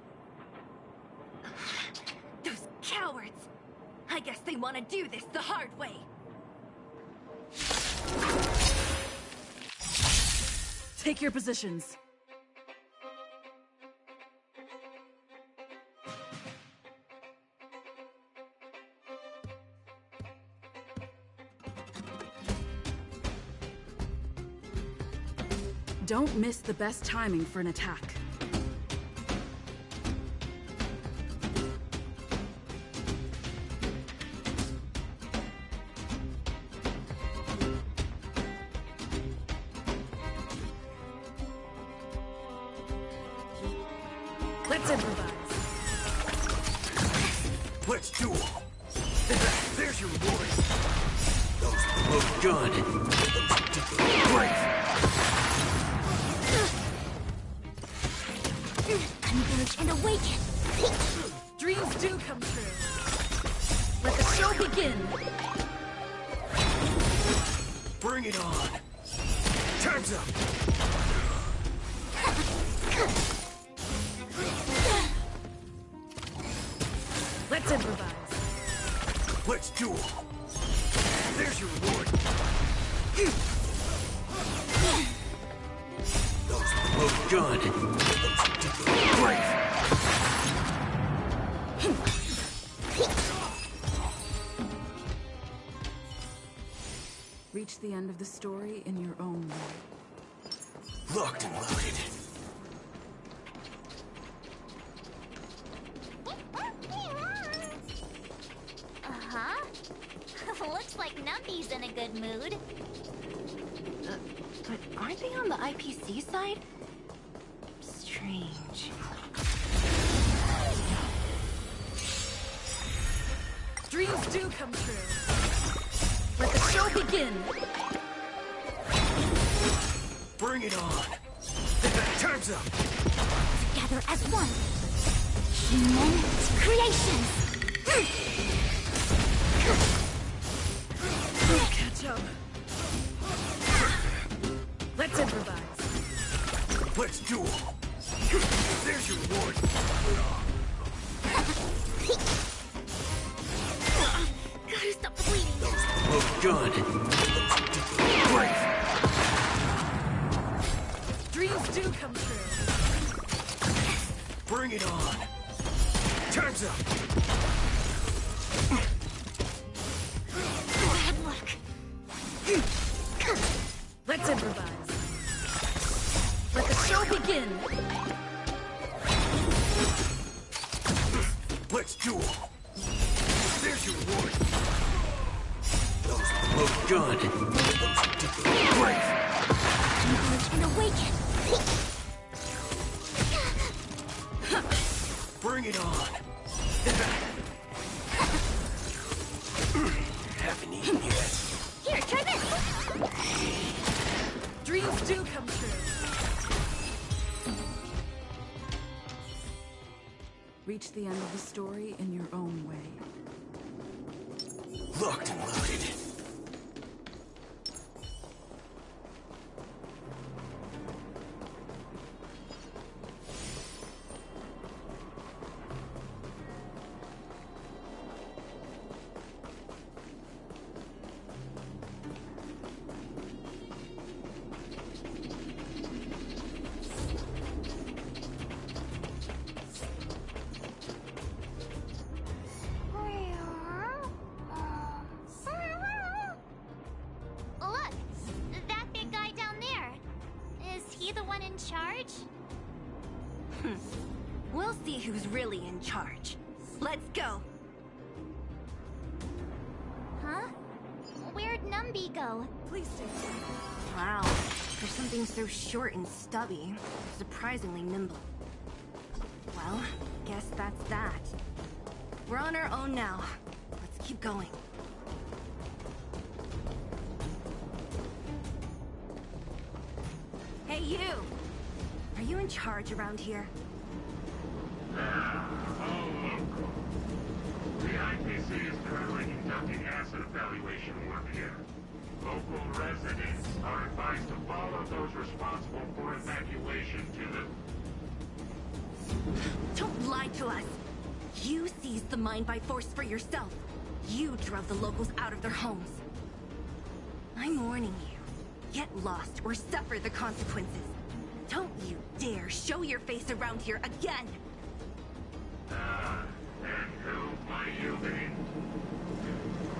Those cowards! I guess they want to do this the hard way. Take your positions. Don't miss the best timing for an attack. Let's improvise. Let's duel. There's your reward. Those look good. Great. Converge and awaken. Dreams do come true. Let the show begin. Bring it on. Time's up. Let's improvise. Let's duel. There's your reward. Those look good. Great. Reach the end of the story in your own way. Locked and loaded. Uh-huh. Looks like Numby's in a good mood. But aren't they on the IPC side? Strange. Dreams do come true. Let the show begin. Bring it on. Time's up. Together as one. Human creation. Catch up. Let's improvise. Let's duel. There's your reward. Gotta stop the bleeding. Look good. Great. Dreams do come true. Bring it on. Time's up. Bad luck. Let's improvise. Let the show begin. Let's duel. There's your reward. Those look good. Great. Converge and awaken. Bring it on. Haven't eaten yet. Here, try this. Dreams do come true. Reach the end of the story in your own way. Locked and loaded. be the one in charge? We'll see who's really in charge. Let's go! Huh? Where'd Numby go? Please stay safe. Wow, for something so short and stubby, surprisingly nimble. Well, guess that's that. We're on our own now. Let's keep going. Hey, you! Are you in charge around here? Local. The IPC is currently conducting asset evaluation work here. Local residents are advised to follow those responsible for evacuation to the... Don't lie to us! You seized the mine by force for yourself. You drove the locals out of their homes. I'm warning you. Get lost or suffer the consequences. Don't you dare show your face around here again! And who might you be?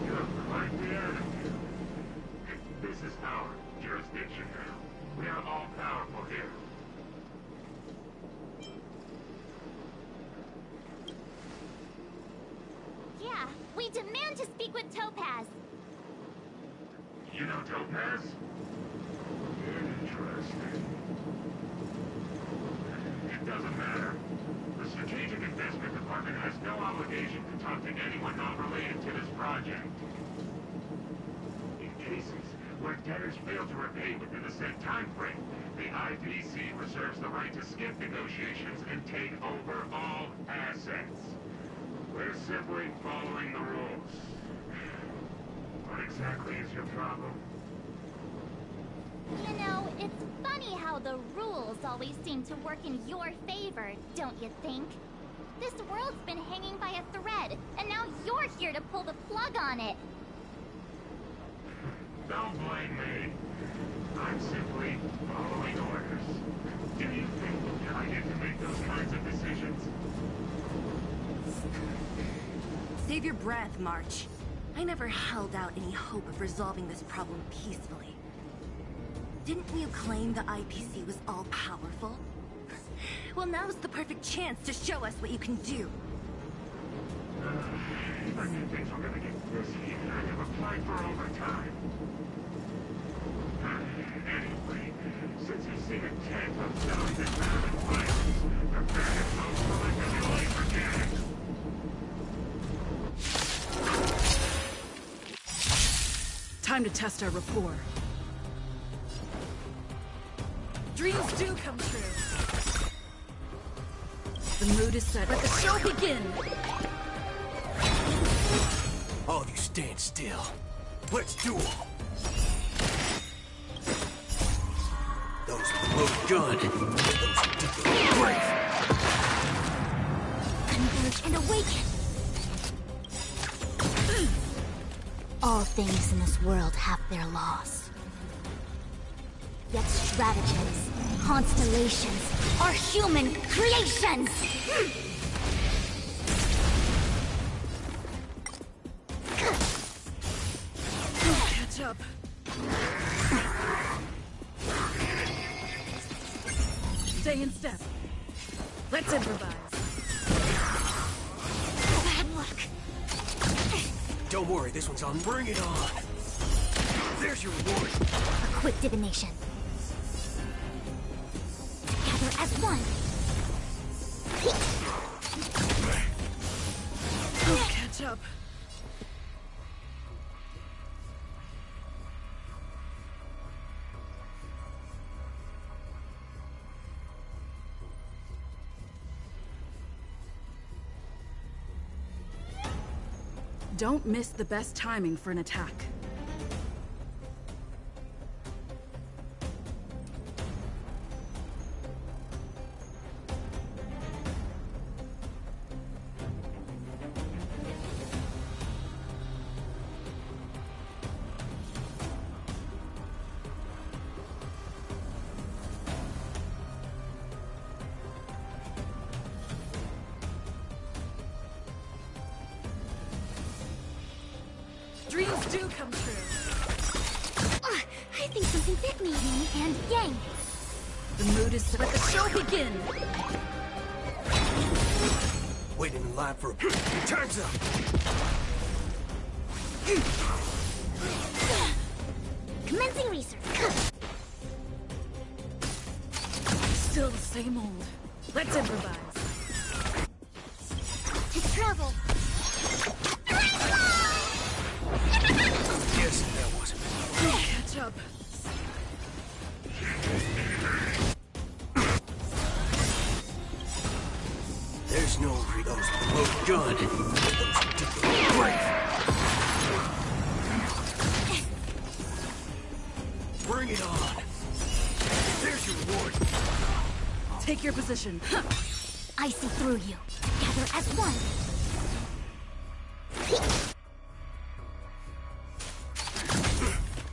You have quite the attitude. This is our jurisdiction now. We are all powerful here. Yeah, we demand to speak with Topaz. You know Topaz? Interesting. It doesn't matter. The Strategic Investment Department has no obligation to talk to anyone not related to this project. In cases where debtors fail to repay within the set time frame, the IPC reserves the right to skip negotiations and take over all assets. We're simply following the rules. What exactly is your problem? You know, it's funny how the rules always seem to work in your favor, don't you think? This world's been hanging by a thread, and now you're here to pull the plug on it. Don't blame me. I'm simply following orders. Do you think I get to make those kinds of decisions? Save your breath, March. I never held out any hope of resolving this problem peacefully. Didn't you claim the IPC was all-powerful? Well, now's the perfect chance to show us what you can do. If I knew things were gonna get this heated, I'd have applied for overtime. Anyway, since you seem intent on selling this massive violence, prepare yourself for my delay again. Time to test our rapport. Dreams do come true. The mood is set. Let the show begin! All of you stand still. Let's duel. Those who load gun. Those who dig the grave. Converge and awaken! All things in this world have their laws. Yet stratagems, constellations, are human creations! Catch up. Stay in step. Let's improvise. Bad luck. Don't worry, this one's on. Bring it on. There's your reward. A quick divination. Together as one. Catch up. Don't miss the best timing for an attack. Dreams do come true. I think something bit me, yin and yang. The mood is set. Let the show begin! Waiting in line for a... Time's up! Commencing research. Still the same old. Let's improvise. To travel. Yes, that wasn't bad. Catch up. There's no those well done. Those ridiculous brave. Bring it on. There's your reward. Take your position. I see through you. Together as one.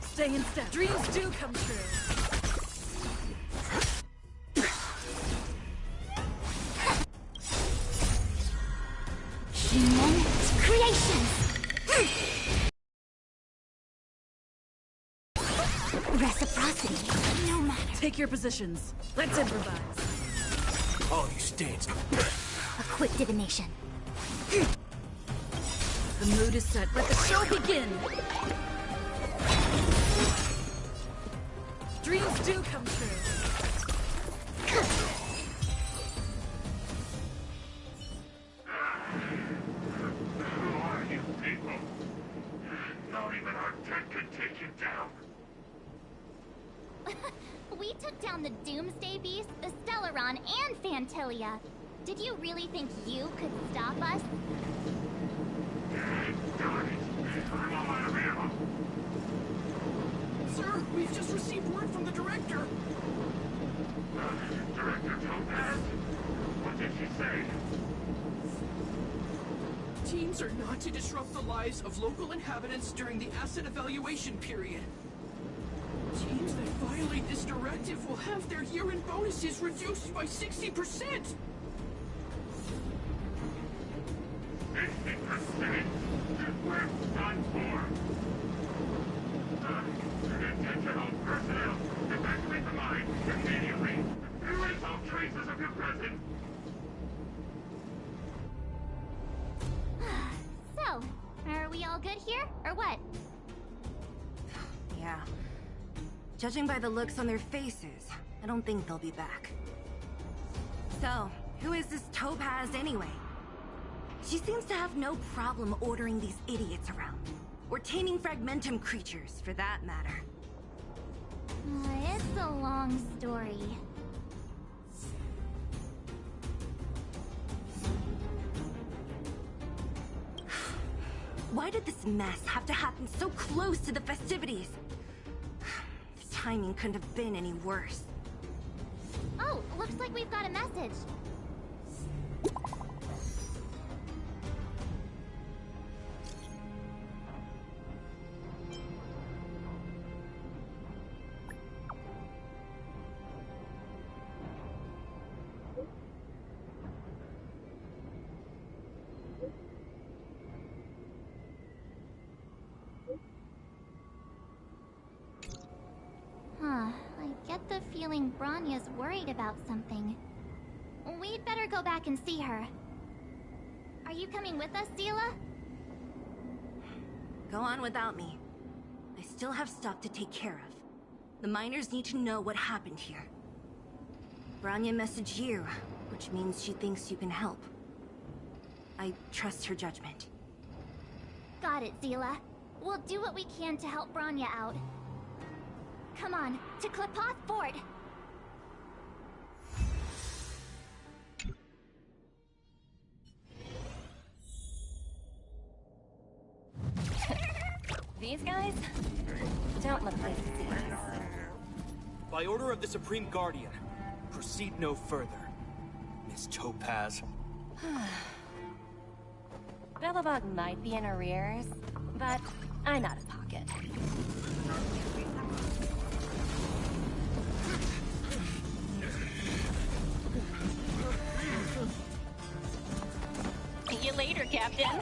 Stay in step. Dreams do come true. Human creations. Reciprocity, no matter. Take your positions. Let's improvise. All you stands. A quick divination. The mood is set. Let the show begin. Dreams do come true. Who are you people? Not even our tech could take you down. We took down the Doomsday Beast, the Stellaron, and Fantilia. Did you really think you could stop us? Darn it. I'm all out of ammo. Sir, we've just received word from the director. Director Topaz? What did she say? Teams are not to disrupt the lives of local inhabitants during the asset evaluation period. Teams that violate this directive will have their year-end bonuses reduced by 60%! 60%? We're done for. Attention all personnel. Evacuate the mine immediately. Erase all traces of your presence. So, are we all good here, or what? Yeah. Judging by the looks on their faces, I don't think they'll be back. So, who is this Topaz anyway? She seems to have no problem ordering these idiots around. Or taming fragmentum creatures, for that matter. It's a long story. Why did this mess have to happen so close to the festivities? The timing couldn't have been any worse. Oh, looks like we've got a message. Huh, I get the feeling Bronya's worried about something. We'd better go back and see her. Are you coming with us, Seela? Go on without me. I still have stuff to take care of. The miners need to know what happened here. Bronya messaged you, which means she thinks you can help. I trust her judgment. Got it, Seela. We'll do what we can to help Bronya out. Come on, to Klipoth Fort! These guys don't look like thieves. By order of the Supreme Guardian, proceed no further, Miss Topaz. Belobog might be in arrears, but I'm out of pocket. See you later, Captain.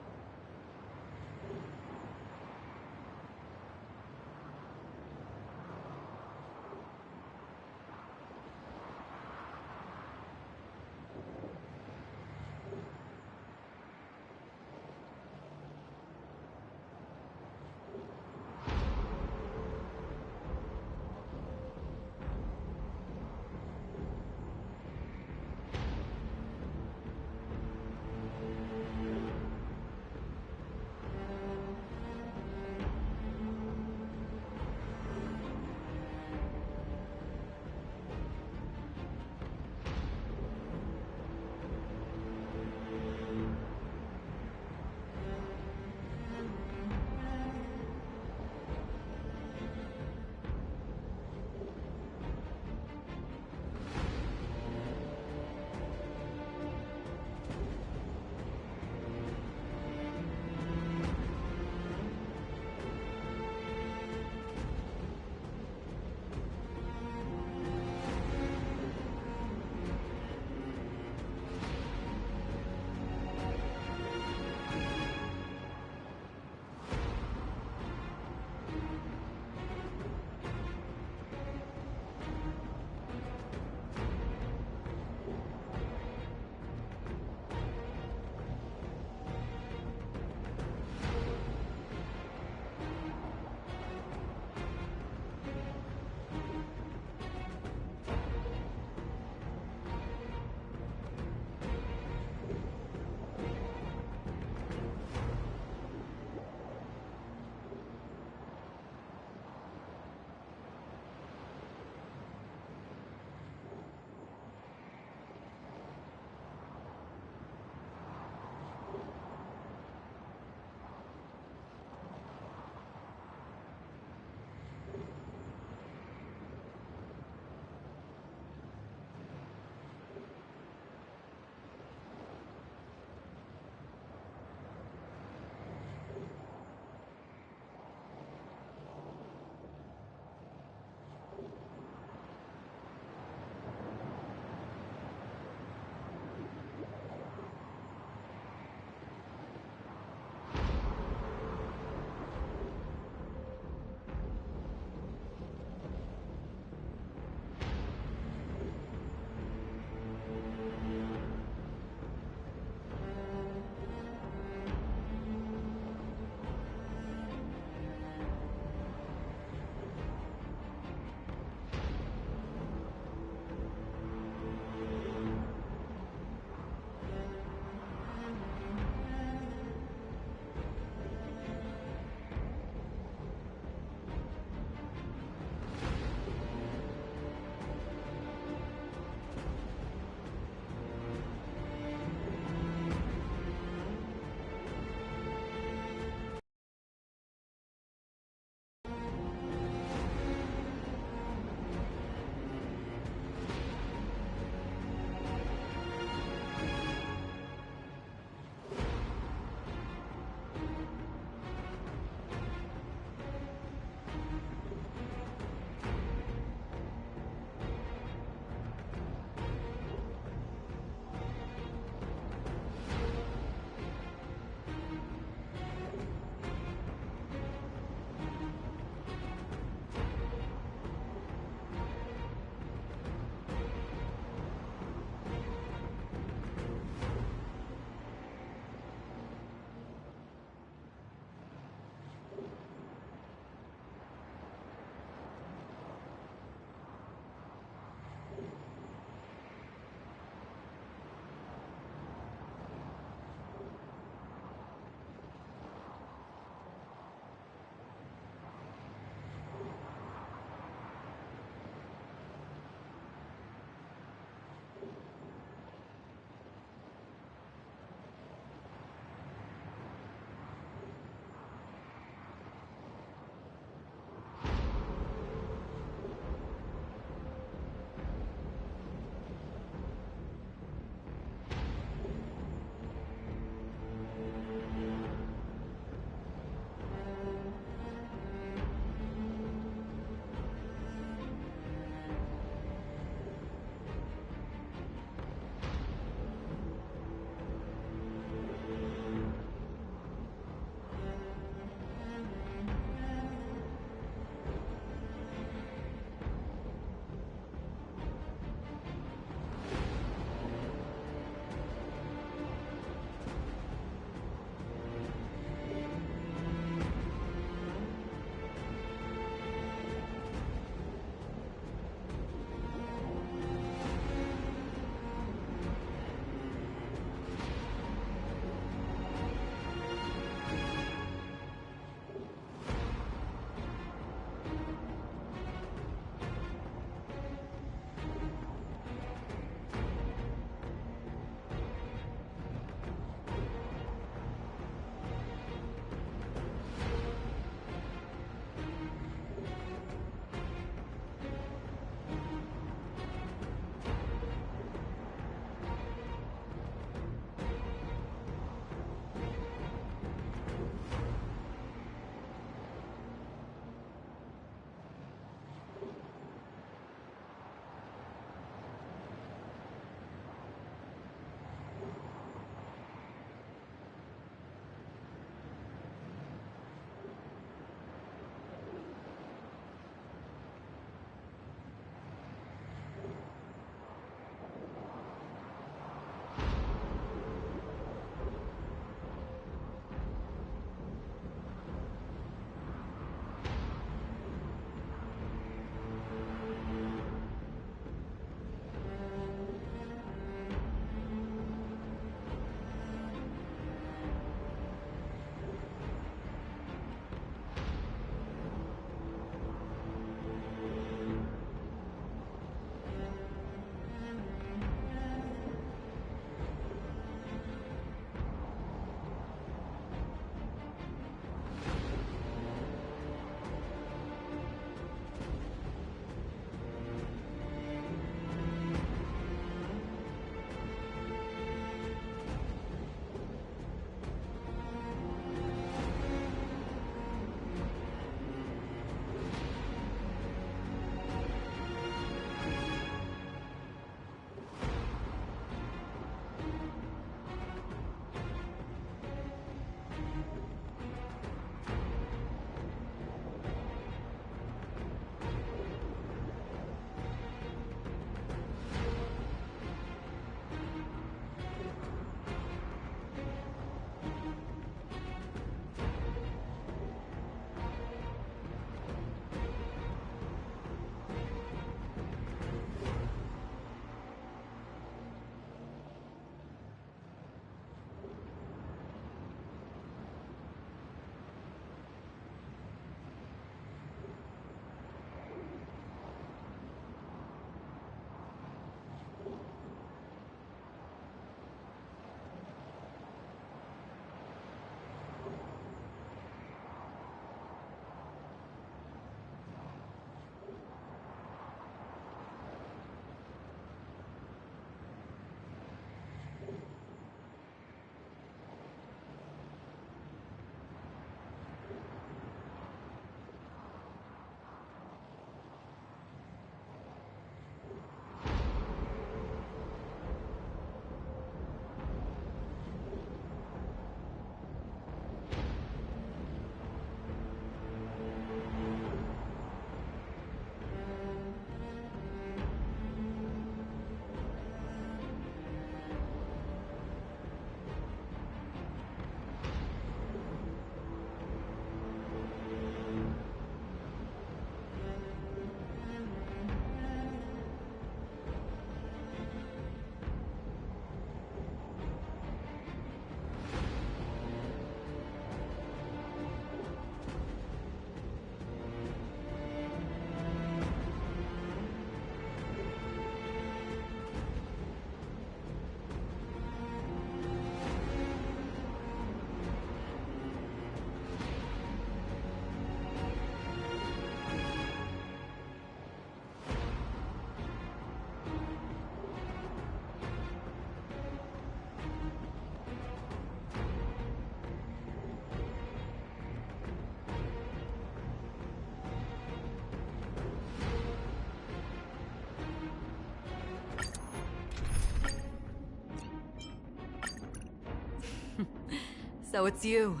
So it's you.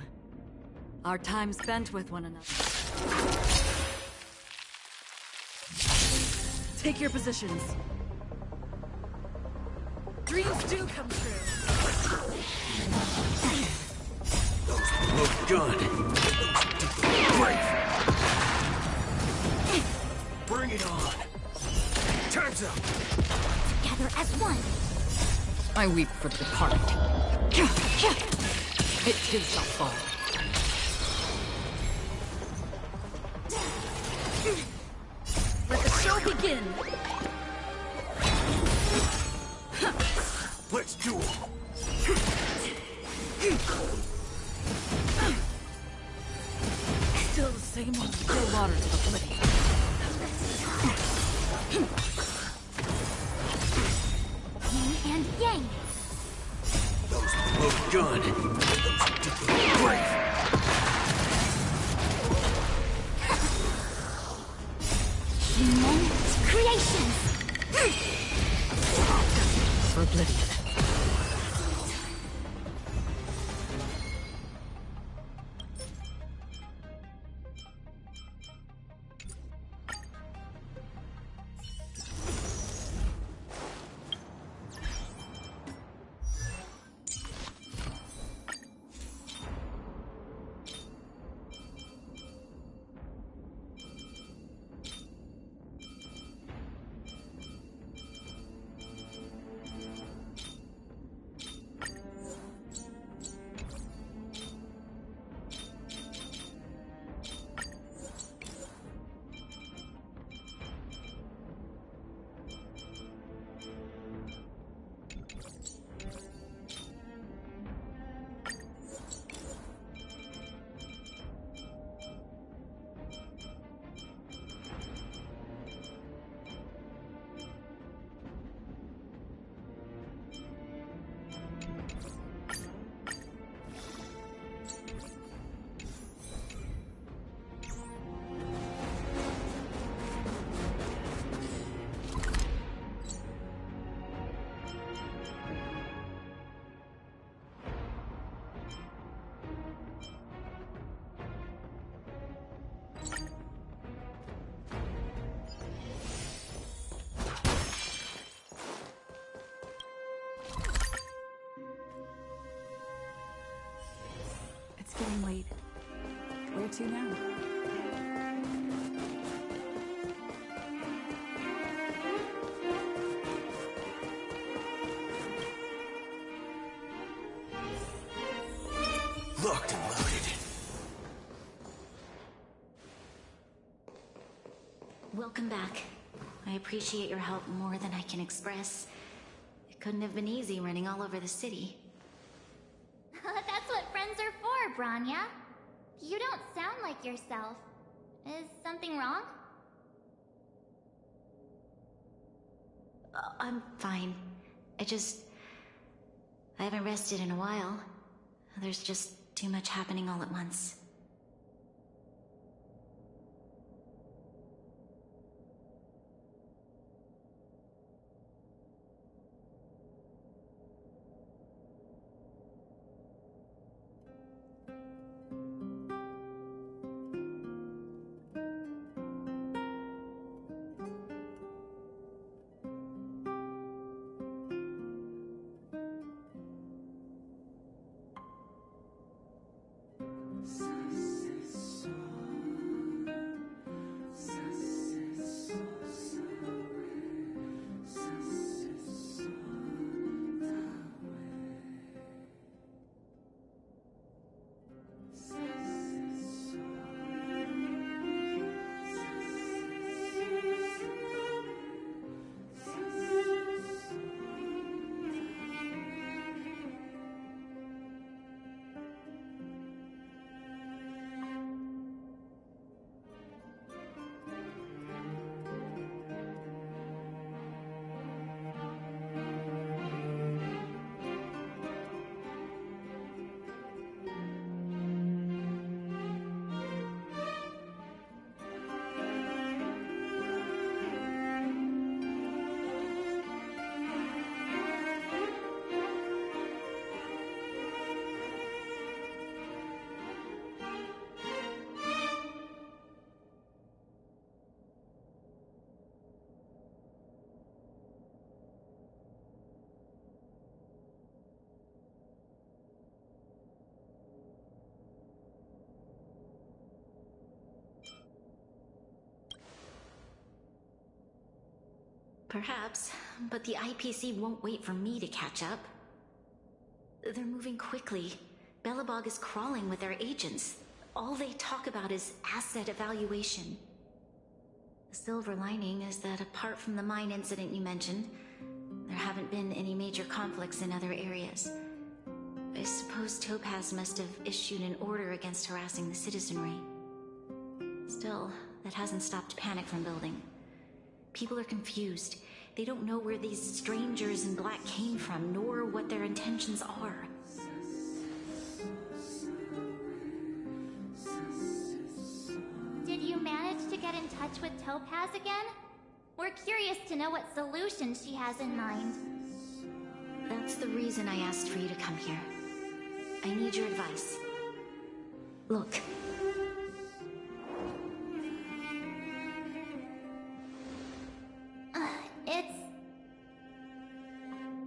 Our time spent with one another. Take your positions. Dreams do come true. Look good. Brave. Bring it on. Time's up. Together as one. I weep for the departed. It too shall fall. Let the show begin. Let's do it. Still the same one. Still waters of oblivion. Yin and yang. Look good. Brave. Human creations. For oblivion. It's getting late. Where to now? Locked and loaded. Welcome back. I appreciate your help more than I can express. It couldn't have been easy running all over the city. That's what friends are for, Branya. You don't sound like yourself. Is something wrong? I'm fine. I haven't rested in a while. There's just too much happening all at once. So Perhaps, but the IPC won't wait for me to catch up. They're moving quickly. Belobog is crawling with their agents. All they talk about is asset evaluation. The silver lining is that apart from the mine incident you mentioned, there haven't been any major conflicts in other areas. I suppose Topaz must have issued an order against harassing the citizenry. Still, that hasn't stopped panic from building. People are confused. They don't know where these strangers in black came from, nor what their intentions are. Did you manage to get in touch with Topaz again? We're curious to know what solution she has in mind. That's the reason I asked for you to come here. I need your advice. Look. It's...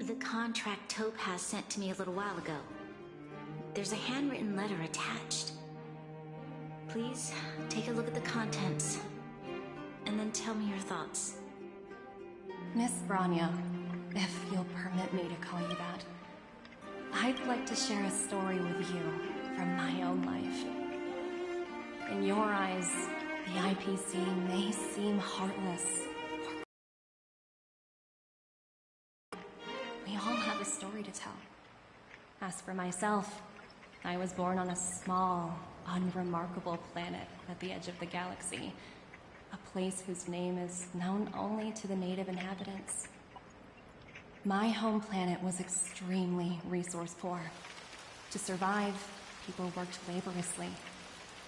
The contract Topaz sent to me a little while ago. There's a handwritten letter attached. Please, take a look at the contents, and then tell me your thoughts. Miss Branya, if you'll permit me to call you that, I'd like to share a story with you from my own life. In your eyes, the IPC may seem heartless. We all have a story to tell. As for myself, I was born on a small, unremarkable planet at the edge of the galaxy. A place whose name is known only to the native inhabitants. My home planet was extremely resource poor. To survive, people worked laboriously,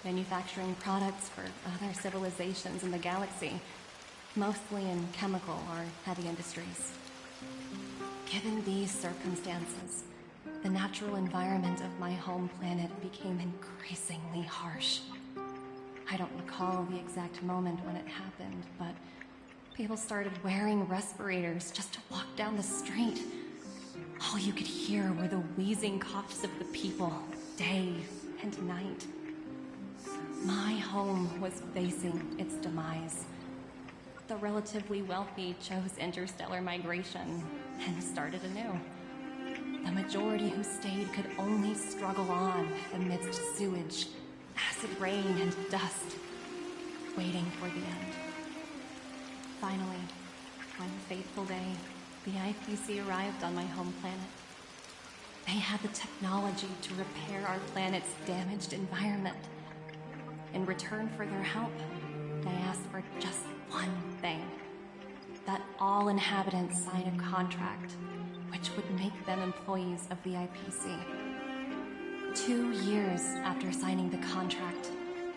manufacturing products for other civilizations in the galaxy, mostly in chemical or heavy industries. Given these circumstances, the natural environment of my home planet became increasingly harsh. I don't recall the exact moment when it happened, but people started wearing respirators just to walk down the street. All you could hear were the wheezing coughs of the people, day and night. My home was facing its demise. The relatively wealthy chose interstellar migration and started anew. The majority who stayed could only struggle on amidst sewage, acid rain, and dust, waiting for the end. Finally, one fateful day, the IPC arrived on my home planet. They had the technology to repair our planet's damaged environment. In return for their help, they asked for just one thing: that all inhabitants sign a contract which would make them employees of the IPC. 2 years after signing the contract,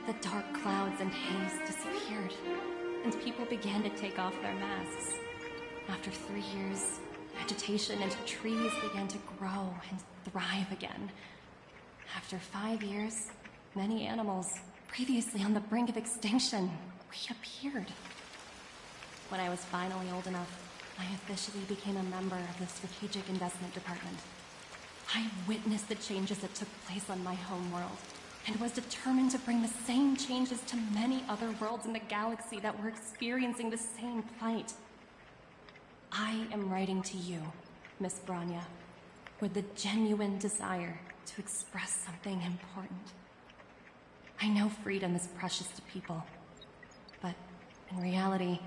the dark clouds and haze disappeared, and people began to take off their masks. After 3 years, vegetation and trees began to grow and thrive again. After 5 years, many animals, previously on the brink of extinction, reappeared. When I was finally old enough, I officially became a member of the Strategic Investment Department. I witnessed the changes that took place on my home world, and was determined to bring the same changes to many other worlds in the galaxy that were experiencing the same plight. I am writing to you, Miss Branya, with the genuine desire to express something important. I know freedom is precious to people, but in reality,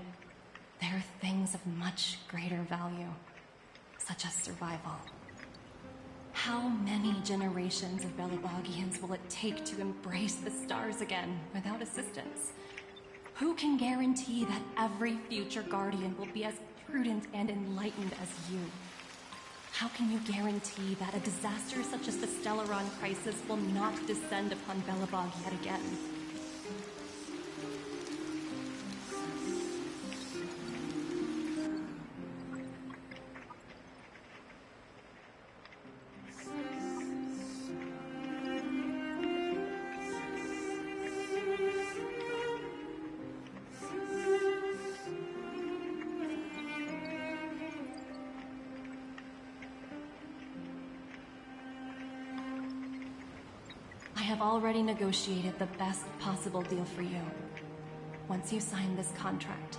there are things of much greater value, such as survival. How many generations of Belobogians will it take to embrace the stars again without assistance? Who can guarantee that every future Guardian will be as prudent and enlightened as you? How can you guarantee that a disaster such as the Stellaron crisis will not descend upon Belobog yet again? I have already negotiated the best possible deal for you. Once you sign this contract,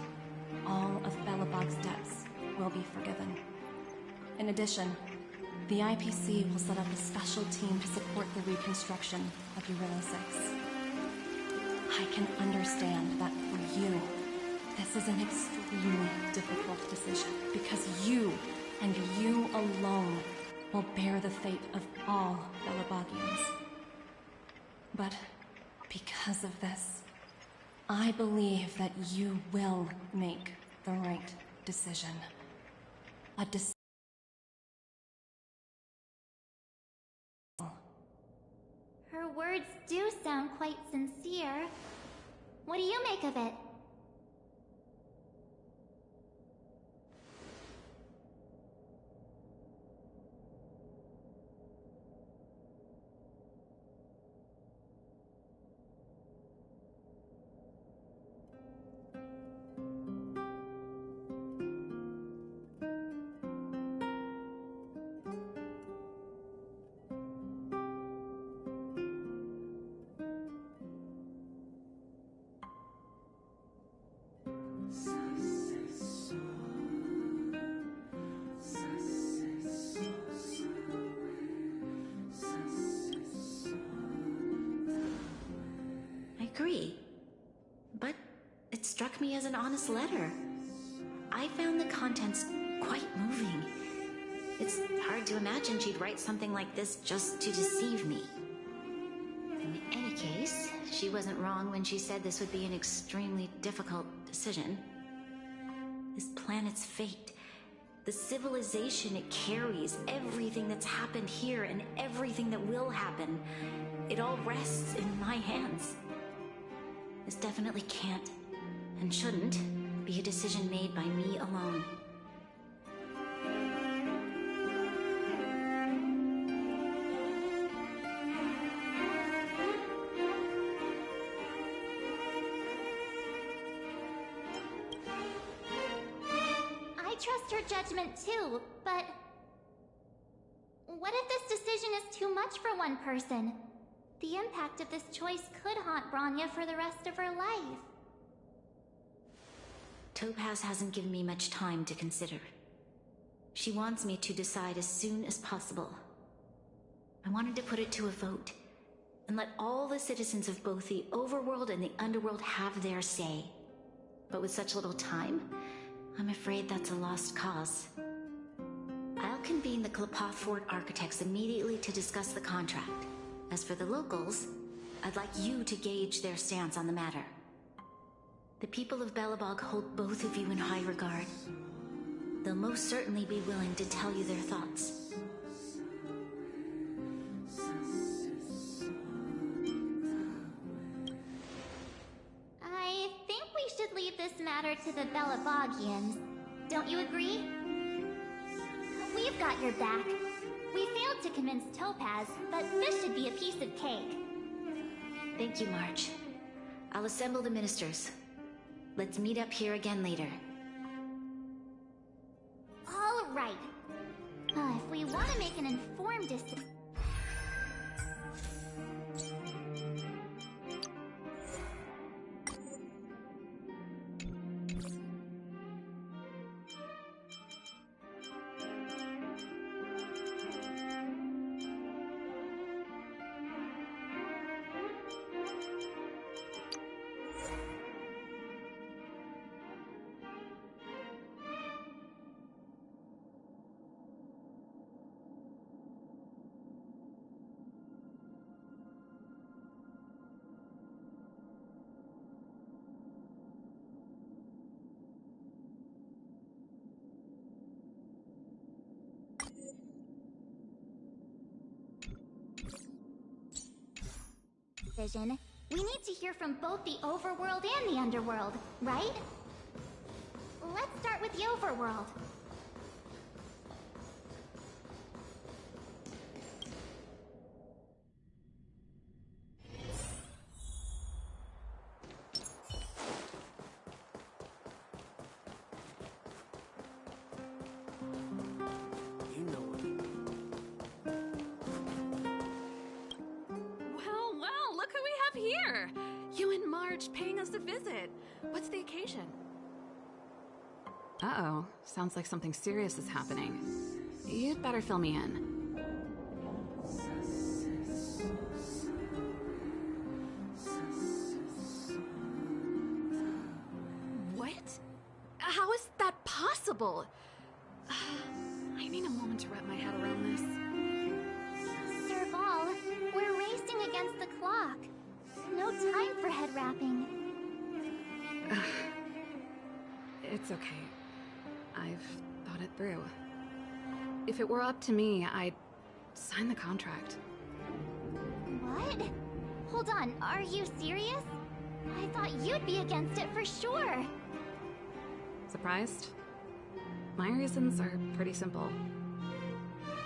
all of Belobog's debts will be forgiven. In addition, the IPC will set up a special team to support the reconstruction of Eurilo 6. I can understand that for you, this is an extremely difficult decision, because you, and you alone, will bear the fate of all Belabagians. But because of this, I believe that you will make the right decision. A decision. Her words do sound quite sincere. What do you make of it? But it struck me as an honest letter. I found the contents quite moving. It's hard to imagine she'd write something like this just to deceive me. In any case, she wasn't wrong when she said this would be an extremely difficult decision. This planet's fate, the civilization it carries, everything that's happened here and everything that will happen, it all rests in my hands. This definitely can't, and shouldn't, be a decision made by me alone. I trust her judgment too, but... what if this decision is too much for one person? The impact of this choice could haunt Bronya for the rest of her life. Topaz hasn't given me much time to consider. She wants me to decide as soon as possible. I wanted to put it to a vote, and let all the citizens of both the Overworld and the Underworld have their say. But with such little time, I'm afraid that's a lost cause. I'll convene the Klapoth Fort architects immediately to discuss the contract. As for the locals, I'd like you to gauge their stance on the matter. The people of Belobog hold both of you in high regard. They'll most certainly be willing to tell you their thoughts. I think we should leave this matter to the Belobogians. Don't you agree? We've got your back. We failed to convince Topaz, but this should be a piece of cake. Thank you, March. I'll assemble the ministers. Let's meet up here again later. All right. If we want to make an informed decision... We need to hear from both the Overworld and the Underworld, right? Let's start with the Overworld. Here! You and March paying us a visit. What's the occasion? Uh-oh. Sounds like something serious is happening. You'd better fill me in. What? How is that possible? I need a moment to wrap my head around this. Serval, we're racing against the clock. No time for head wrapping. It's okay. I've thought it through. If it were up to me, I'd sign the contract. What? Hold on, are you serious? I thought you'd be against it for sure. Surprised? My reasons are pretty simple.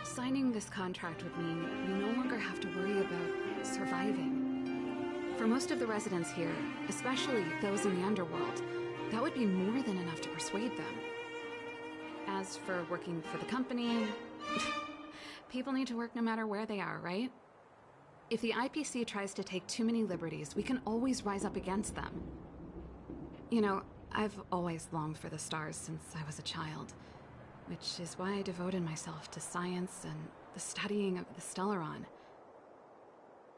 Signing this contract would mean we no longer have to worry about surviving. For most of the residents here, especially those in the underworld, that would be more than enough to persuade them. As for working for the company, people need to work no matter where they are, right? If the IPC tries to take too many liberties, we can always rise up against them. You know, I've always longed for the stars since I was a child, which is why I devoted myself to science and the studying of the Stellaron.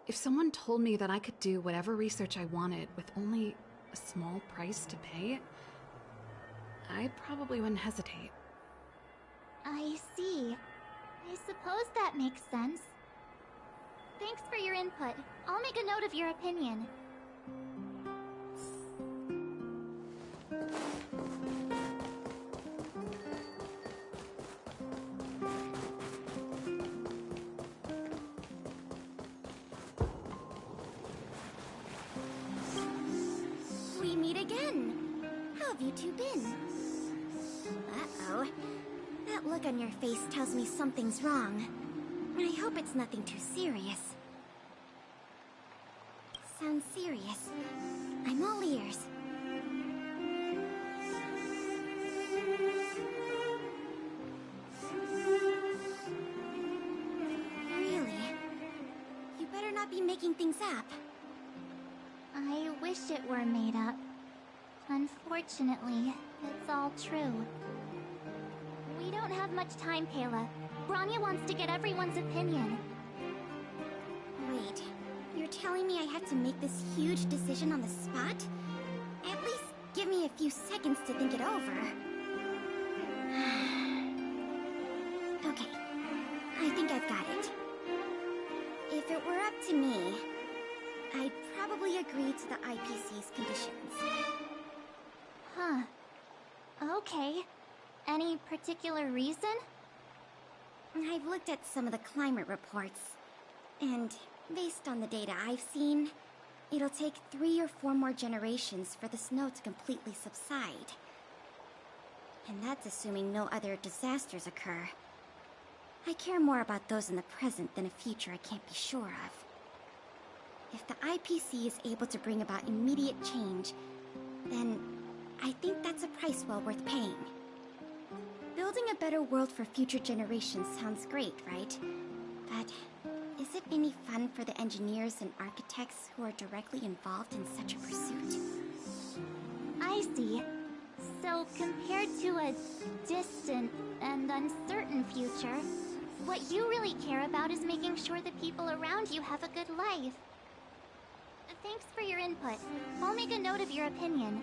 If someone told me that I could do whatever research I wanted with only a small price to pay, I probably wouldn't hesitate. I see. I suppose that makes sense. Thanks for your input. I'll make a note of your opinion. We meet again. How have you two been? Uh-oh. That look on your face tells me something's wrong. I hope it's nothing too serious. Sounds serious. I'm all ears. Really? You better not be making things up. I wish it were made up. Unfortunately, it's all true. We don't have much time, Kayla. Branya wants to get everyone's opinion. Wait, you're telling me I have to make this huge decision on the spot? At least give me a few seconds to think it over. Okay, I think I've got it. If it were up to me, I'd probably agree to the IPC's conditions. Huh. Okay. Any particular reason? I've looked at some of the climate reports, and based on the data I've seen, it'll take 3 or 4 more generations for the snow to completely subside. And that's assuming no other disasters occur. I care more about those in the present than a future I can't be sure of. If the IPC is able to bring about immediate change, then I think that's a price well worth paying. Building a better world for future generations sounds great, right? But is it any fun for the engineers and architects who are directly involved in such a pursuit? I see. So compared to a distant and uncertain future, what you really care about is making sure the people around you have a good life. Thanks for your input. I'll make a note of your opinion.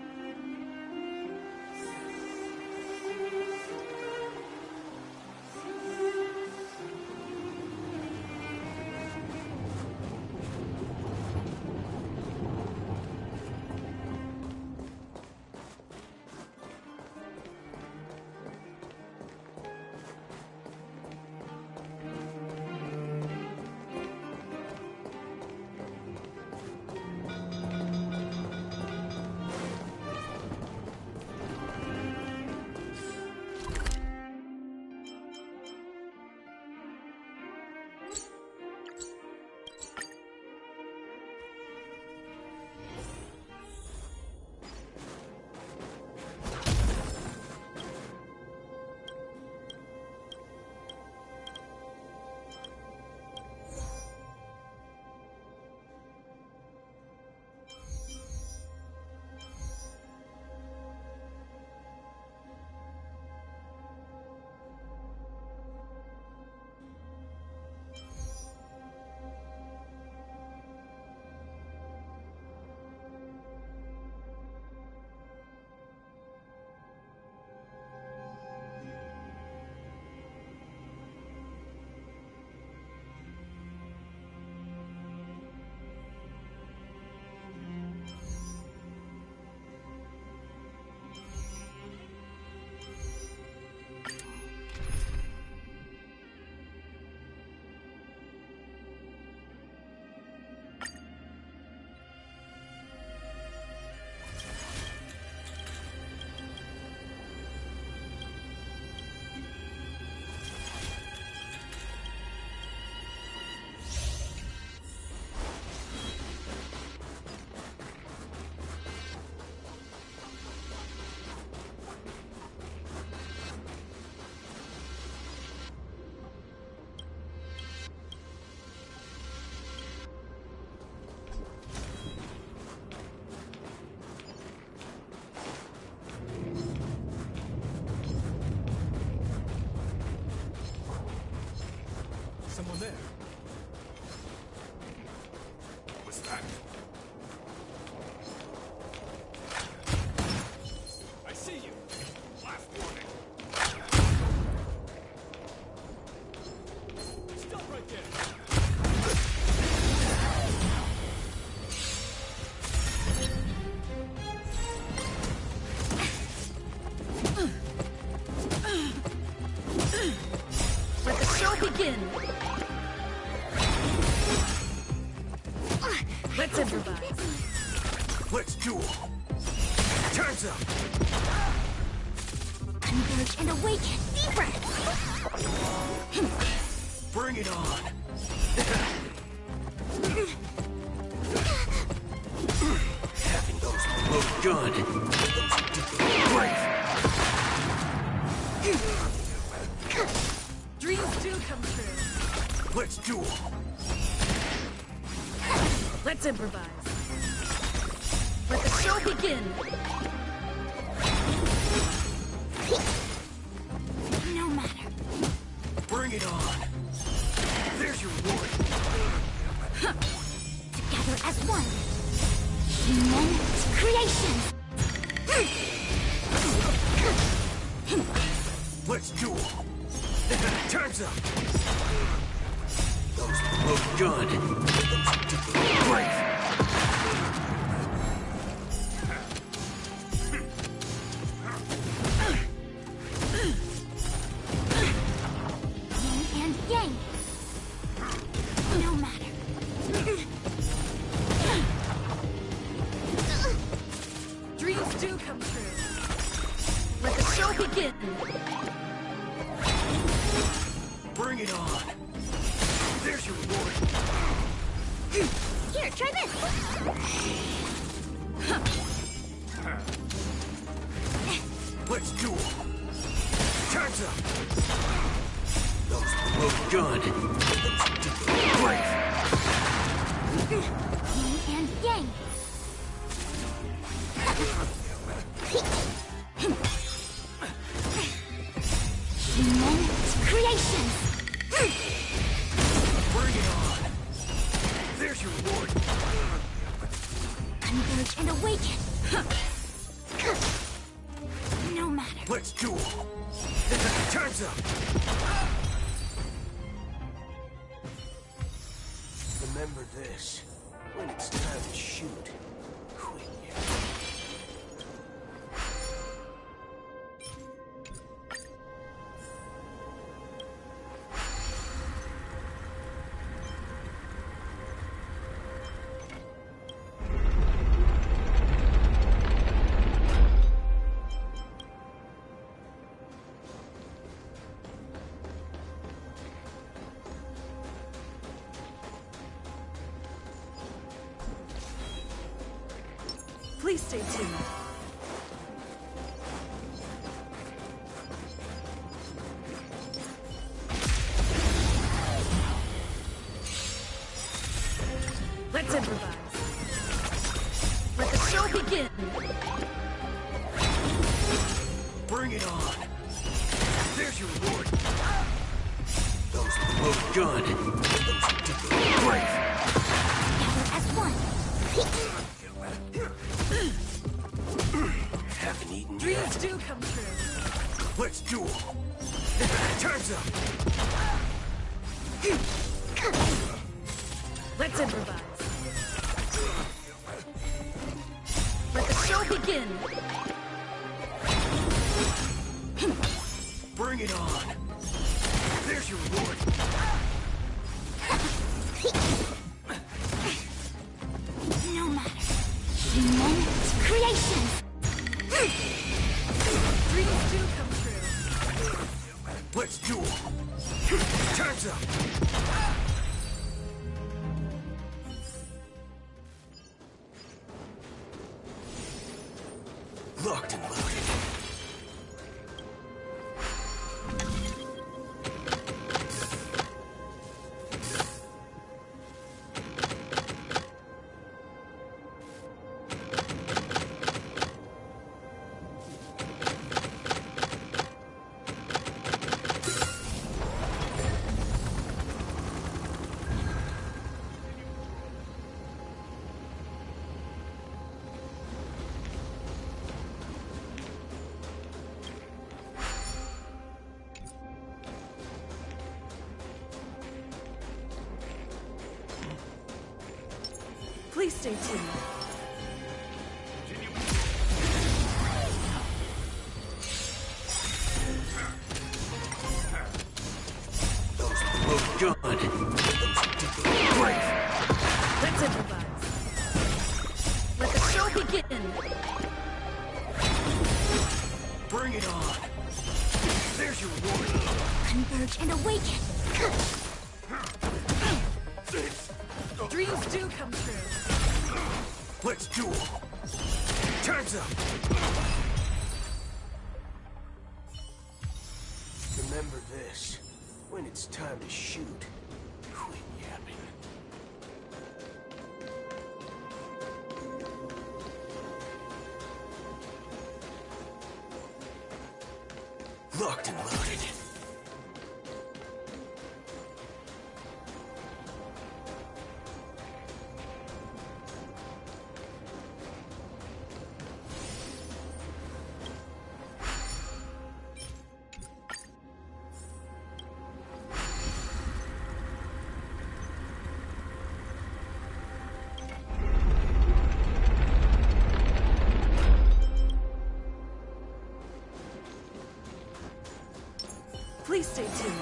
there. What's that? I see you. Last warning. Stop right there. Let the show begin. Let's improvise. Let's duel. Turns up. Converge and awaken. Deep breath. Bring it on. Having those look good. Great. Dreams do come true. Let's duel. Let's improvise. Let the show begin. No matter. Bring it on. There's your reward. Together as one. Human creation. Let's duel. Turns up. Those look good. Great. Yin and yang. No matter. Dreams do come true. Let the show begin. Bring it on. There's your reward. Here, try this. Let's duel. Turns up. Those look good. Great. Yin and yang. Human creation. Bring it on. There's your reward. Converge and awaken. No matter. Let's duel. Turns up. Remember this. When it's time to shoot, quit yet. Please stay tuned. Let's improvise. Let the show begin. Bring it on. There's your reward. Those look good. Great. Together as one. Haven't eaten Dreams yet. do come true. Let's duel. Turns up. Let's improvise. Let the show begin. Bring it on. There's your reward. No matter. Human creation. Dreams do come true. Let's duel. Turns up. Locked and loaded. Please stay tuned. Look good. Great. Let's improvise. Let the show begin. Bring it on. There's your reward. Converge and awaken. Dreams do come true. Let's duel. Time's up. Remember this. When it's time to shoot, quit yapping. Locked and loaded. Please stay tuned.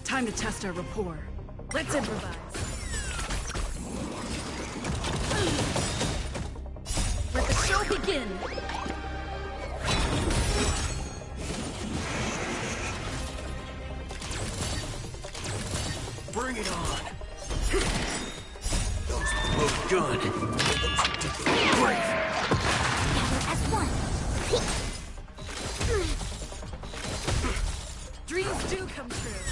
Time to test our rapport. Let's improvise. Let the show begin. Bring it on. Those look good. Great. Gather as one. Dreams do come true.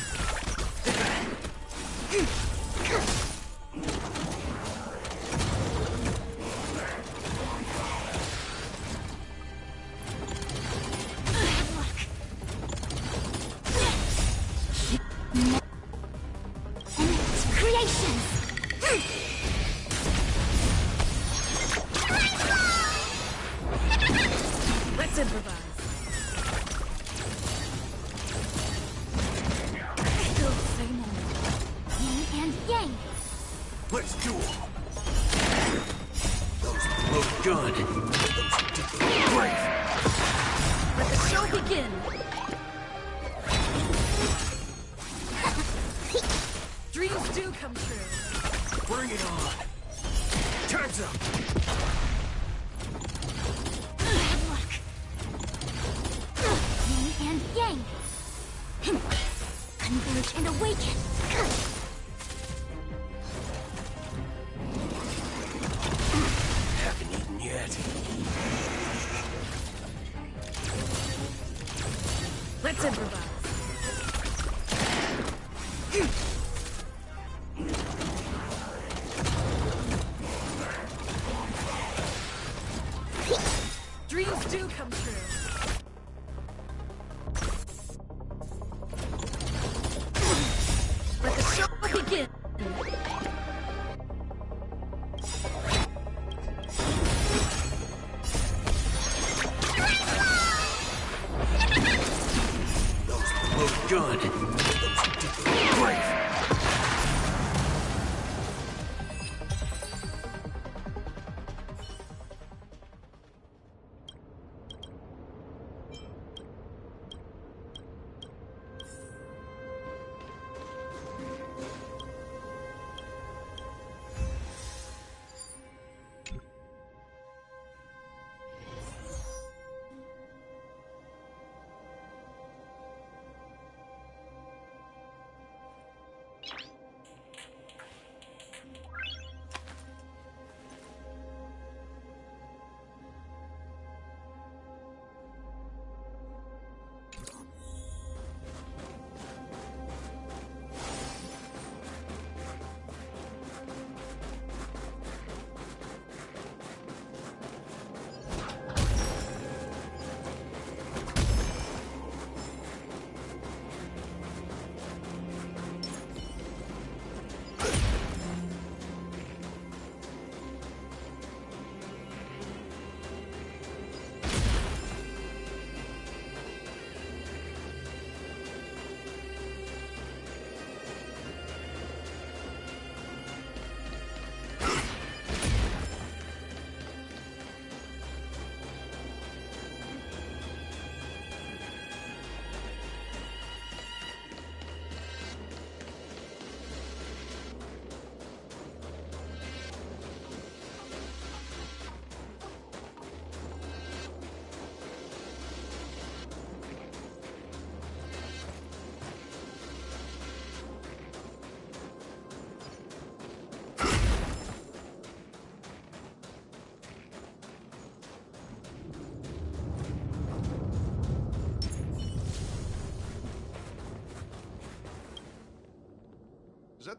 Let's improvise. Still the same old. Yin and yang. Let's duel. Those look good. Great. Let the show begin. Dreams do come true. Bring it on. Time's up. Yin and yang. Converge and awaken. Haven't eaten yet. Let's improvise. Dreams do come true. Let the show begin. Those look good. Great.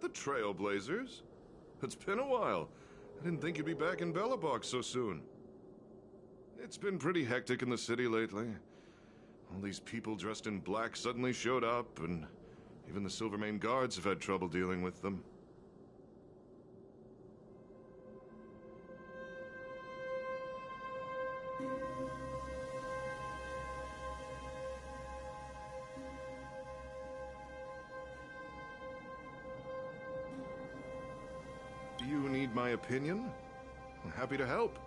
met the Trailblazers. It's been a while. I didn't think you'd be back in Belobog so soon. It's been pretty hectic in the city lately. All these people dressed in black suddenly showed up, and even the Silvermane guards have had trouble dealing with them. Do you need my opinion? I'm happy to help.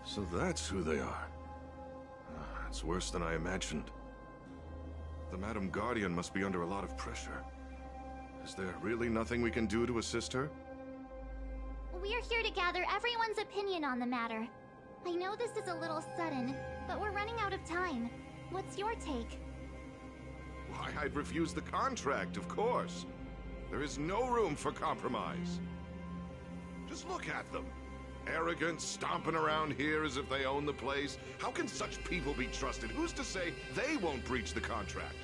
So that's who they are. It's worse than I imagined. The Madam Guardian must be under a lot of pressure. Is there really nothing we can do to assist her? We're here to gather everyone's opinion on the matter. I know this is a little sudden, but we're running out of time. What's your take? Why, I'd refuse the contract, of course. There is no room for compromise. Just look at them. Arrogant, stomping around here as if they own the place. How can such people be trusted? Who's to say they won't breach the contract?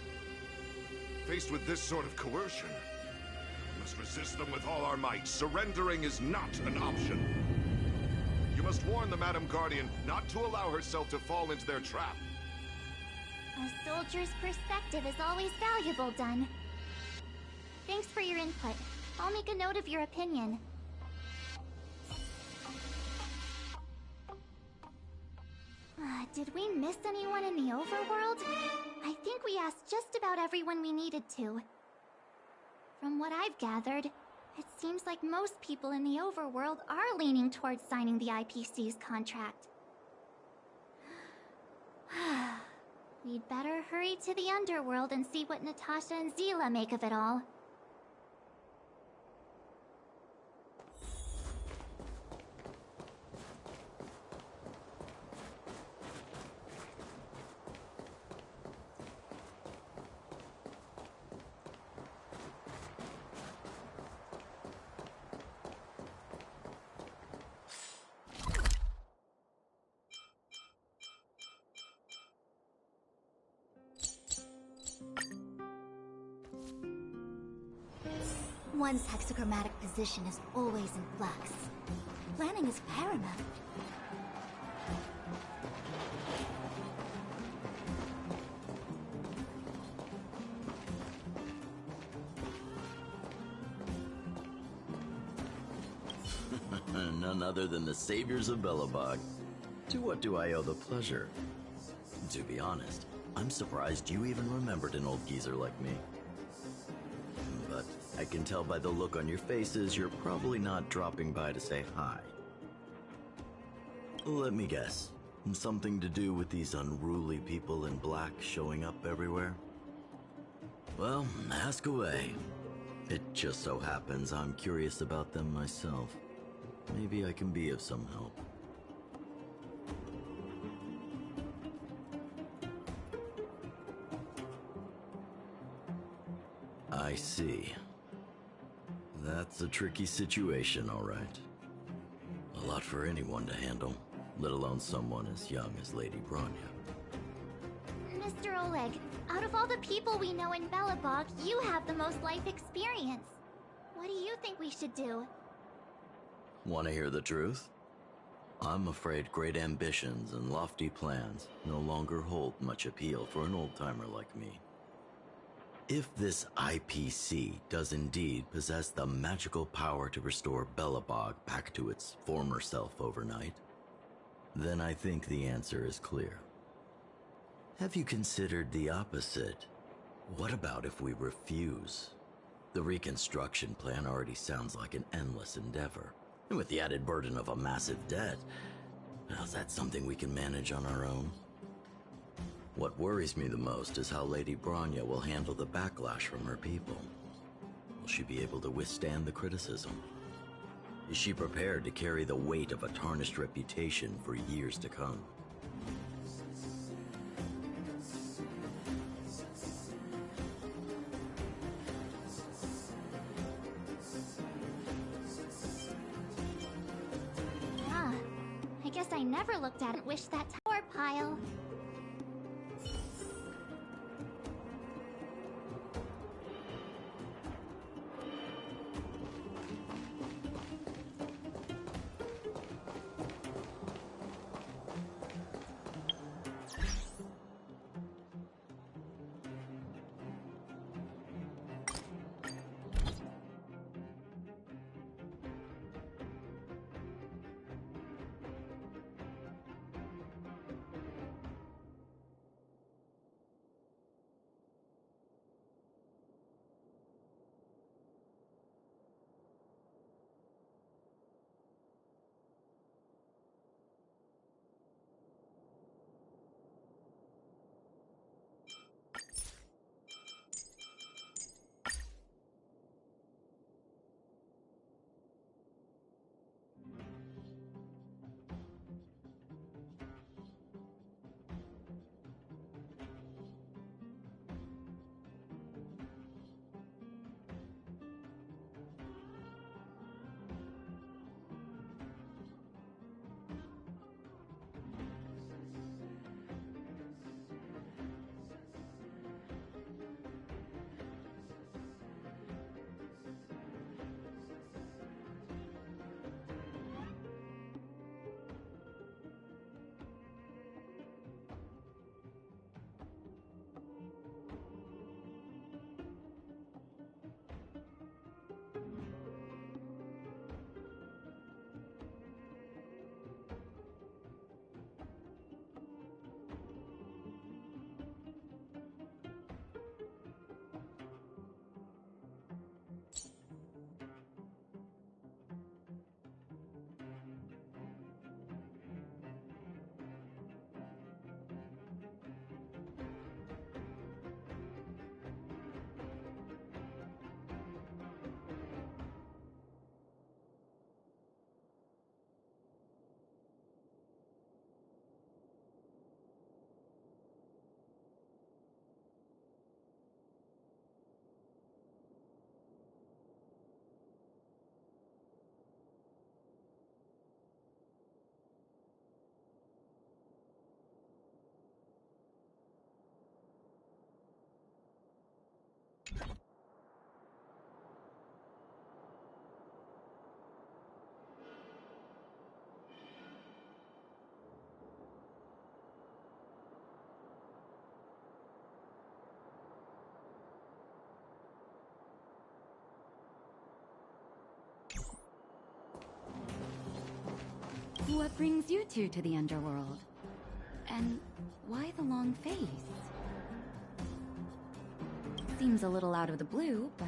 Faced with this sort of coercion, we must resist them with all our might. Surrendering is not an option. You must warn the Madam Guardian not to allow herself to fall into their trap. A soldier's perspective is always valuable, Dunn. Thanks for your input. I'll make a note of your opinion. Did we miss anyone in the overworld? I think we asked just about everyone we needed to. From what I've gathered, it seems like most people in the overworld are leaning towards signing the IPC's contract. We'd better hurry to the underworld and see what Natasha and Zila make of it all. One's hexachromatic position is always in flux. Planning is paramount. None other than the saviors of Belobog. To what do I owe the pleasure? To be honest, I'm surprised you even remembered an old geezer like me. But I can tell by the look on your faces you're probably not dropping by to say hi. Let me guess. Something to do with these unruly people in black showing up everywhere? Well, ask away. It just so happens I'm curious about them myself. Maybe I can be of some help. I see. That's a tricky situation, all right. A lot for anyone to handle, let alone someone as young as Lady Bronya. Mr. Oleg, out of all the people we know in Belobog, you have the most life experience. What do you think we should do? Want to hear the truth? I'm afraid great ambitions and lofty plans no longer hold much appeal for an old-timer like me. If this IPC does indeed possess the magical power to restore Belobog back to its former self overnight, then I think the answer is clear. Have you considered the opposite? What about if we refuse? The reconstruction plan already sounds like an endless endeavor. And with the added burden of a massive debt, well, is that something we can manage on our own? What worries me the most is how Lady Bronya will handle the backlash from her people. Will she be able to withstand the criticism? Is she prepared to carry the weight of a tarnished reputation for years to come? I guess I never looked at it and wished that or pile. What brings you two to the underworld? And why the long face? Seems a little out of the blue, but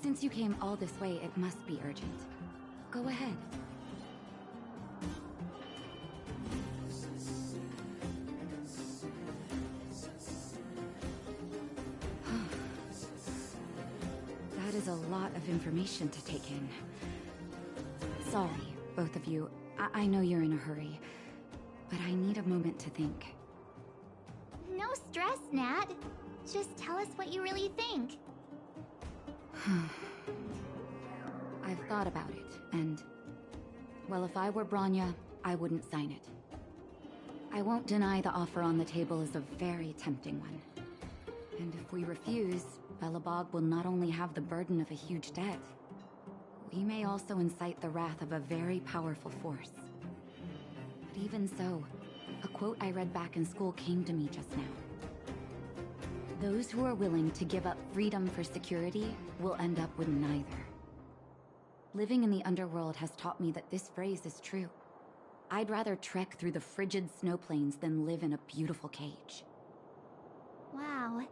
since you came all this way, it must be urgent. Go ahead. That is a lot of information to take in. Sorry, both of you. I know you're in a hurry, but I need a moment to think. No stress, Nat. Just tell us what you really think. I've thought about it, and... well, if I were Branya, I wouldn't sign it. I won't deny the offer on the table is a very tempting one. And if we refuse, Belobog will not only have the burden of a huge debt, we may also incite the wrath of a very powerful force. But even so, a quote I read back in school came to me just now. Those who are willing to give up freedom for security will end up with neither. Living in the underworld has taught me that this phrase is true. I'd rather trek through the frigid snow plains than live in a beautiful cage. Wow,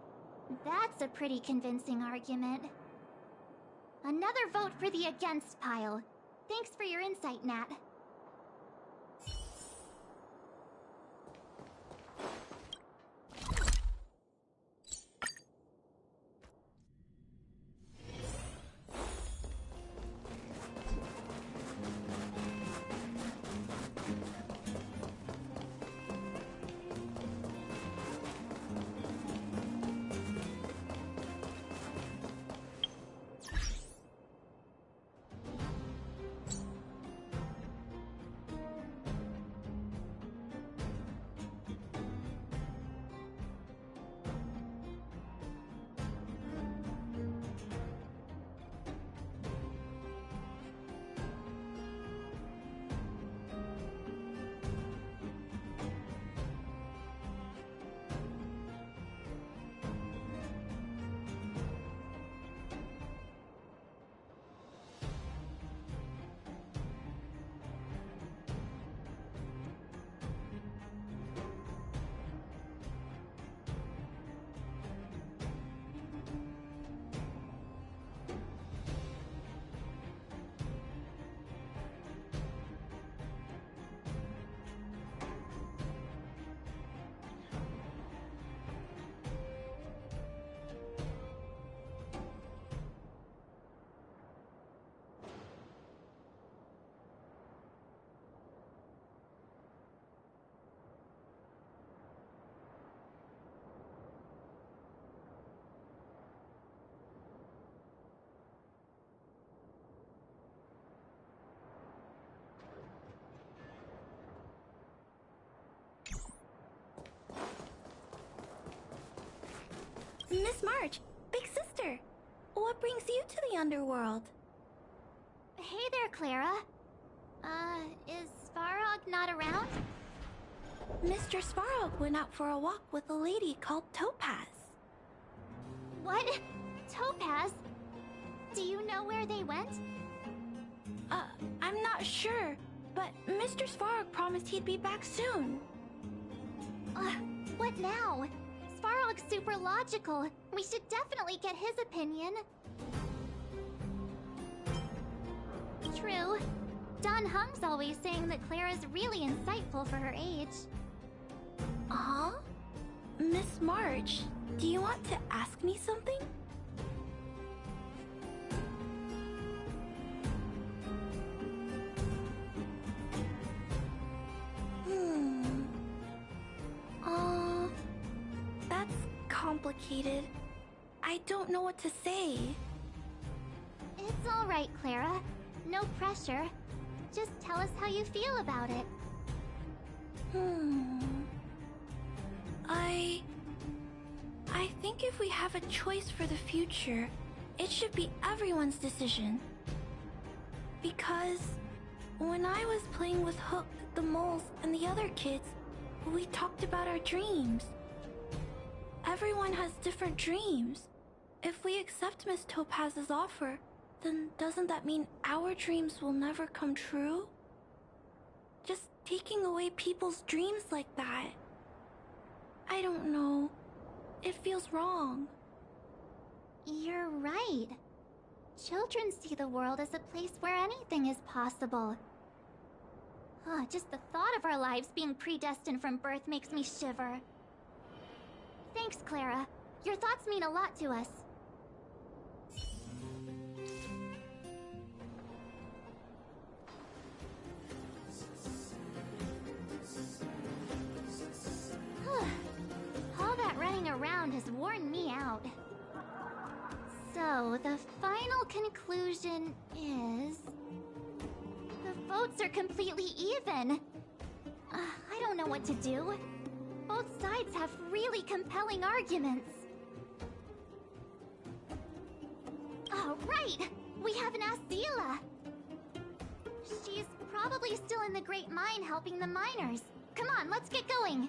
that's a pretty convincing argument. Another vote for the against pile. Thanks for your insight, Nat. Miss March, big sister. What brings you to the underworld? Hey there, Clara. Is Svarog not around? Mr. Svarog went out for a walk with a lady called Topaz. What? Topaz? Do you know where they went? I'm not sure, but Mr. Svarog promised he'd be back soon. What now? Svarog's super logical. We should definitely get his opinion. True. Don Hung's always saying that Clara's really insightful for her age. Huh? Miss March, do you want to ask me something? That's complicated. I don't know what to say. It's all right, Clara. No pressure. Just tell us how you feel about it. I think if we have a choice for the future, it should be everyone's decision. Because when I was playing with Hook, the moles, and the other kids, we talked about our dreams. Everyone has different dreams. If we accept Miss Topaz's offer, then doesn't that mean our dreams will never come true? Just taking away people's dreams like that. I don't know. It feels wrong. You're right. Children see the world as a place where anything is possible. Just the thought of our lives being predestined from birth makes me shiver. Thanks, Clara. Your thoughts mean a lot to us. All that running around has worn me out. So, the final conclusion is... the votes are completely even. I don't know what to do. Both sides have really compelling arguments. Oh, right! We haven't asked Zila. She's probably still in the Great Mine helping the miners. Come on, let's get going.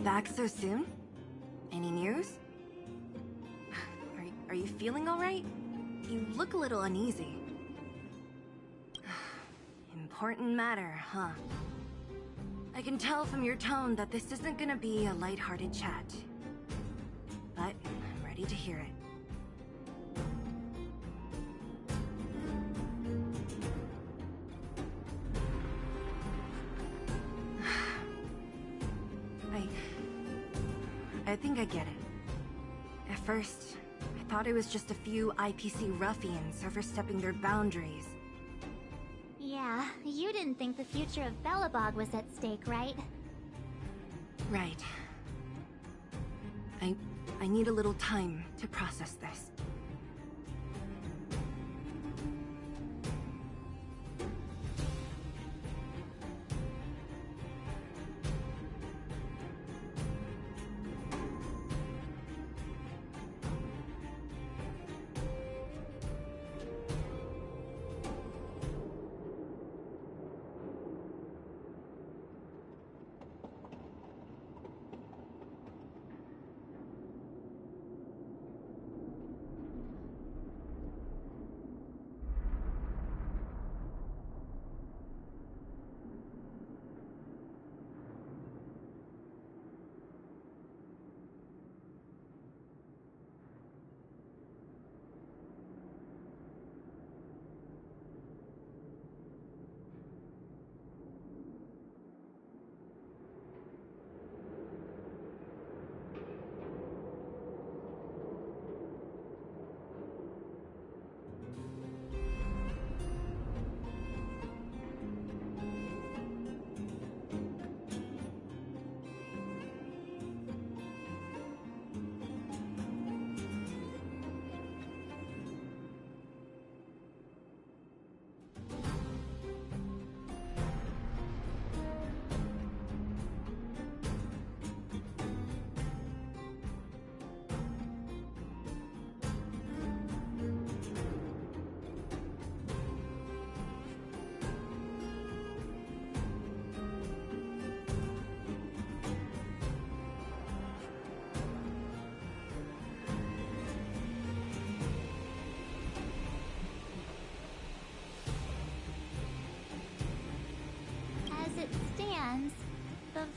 Back so soon? Any news? Are you feeling all right? You look a little uneasy. Important matter, huh? I can tell from your tone that this isn't gonna be a lighthearted chat. But I'm ready to hear it. I think I get it. At first, I thought it was just a few IPC ruffians overstepping their boundaries. Yeah, you didn't think the future of Belobog was at stake, right? Right. I need a little time to process this.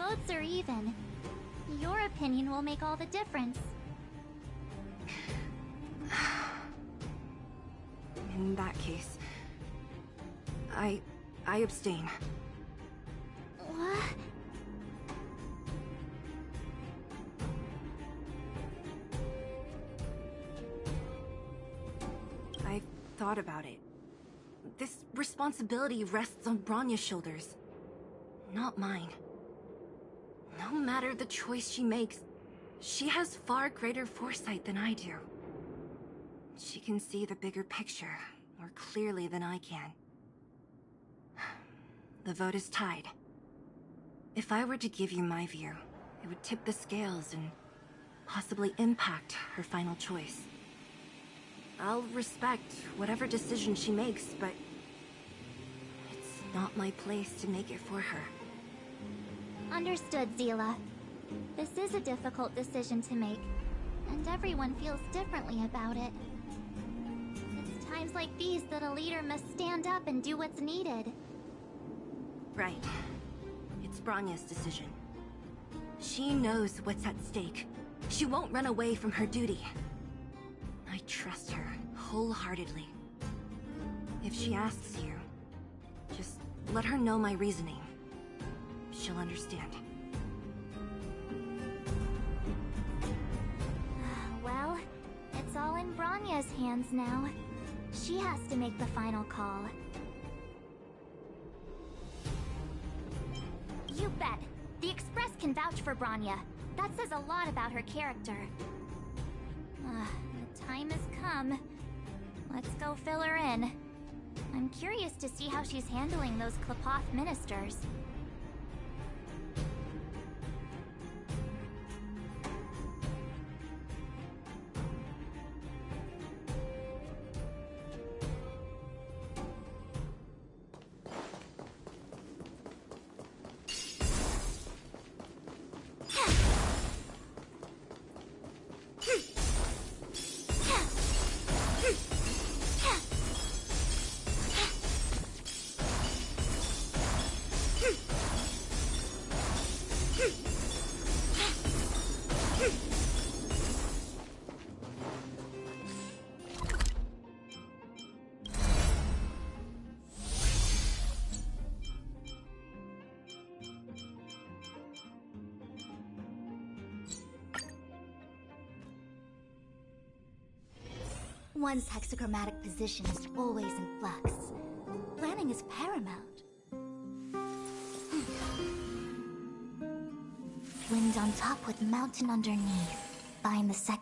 votes are even. Your opinion will make all the difference. In that case, I abstain. What? I've thought about it. This responsibility rests on Bronya's shoulders, not mine. No matter the choice she makes, she has far greater foresight than I do. She can see the bigger picture more clearly than I can. The vote is tied. If I were to give you my view, it would tip the scales and possibly impact her final choice. I'll respect whatever decision she makes, but it's not my place to make it for her. Understood, Zila. This is a difficult decision to make, and everyone feels differently about it. It's times like these that a leader must stand up and do what's needed. Right. It's Bronya's decision. She knows what's at stake. She won't run away from her duty. I trust her wholeheartedly. If she asks you, just let her know my reasoning. She'll understand. Well, it's all in Bronya's hands now. She has to make the final call. You bet. The Express can vouch for Bronya. That says a lot about her character. The time has come. Let's go fill her in. I'm curious to see how she's handling those Klapoth ministers. One's hexachromatic position is always in flux. Planning is paramount. Wind on top with mountain underneath. Find the second.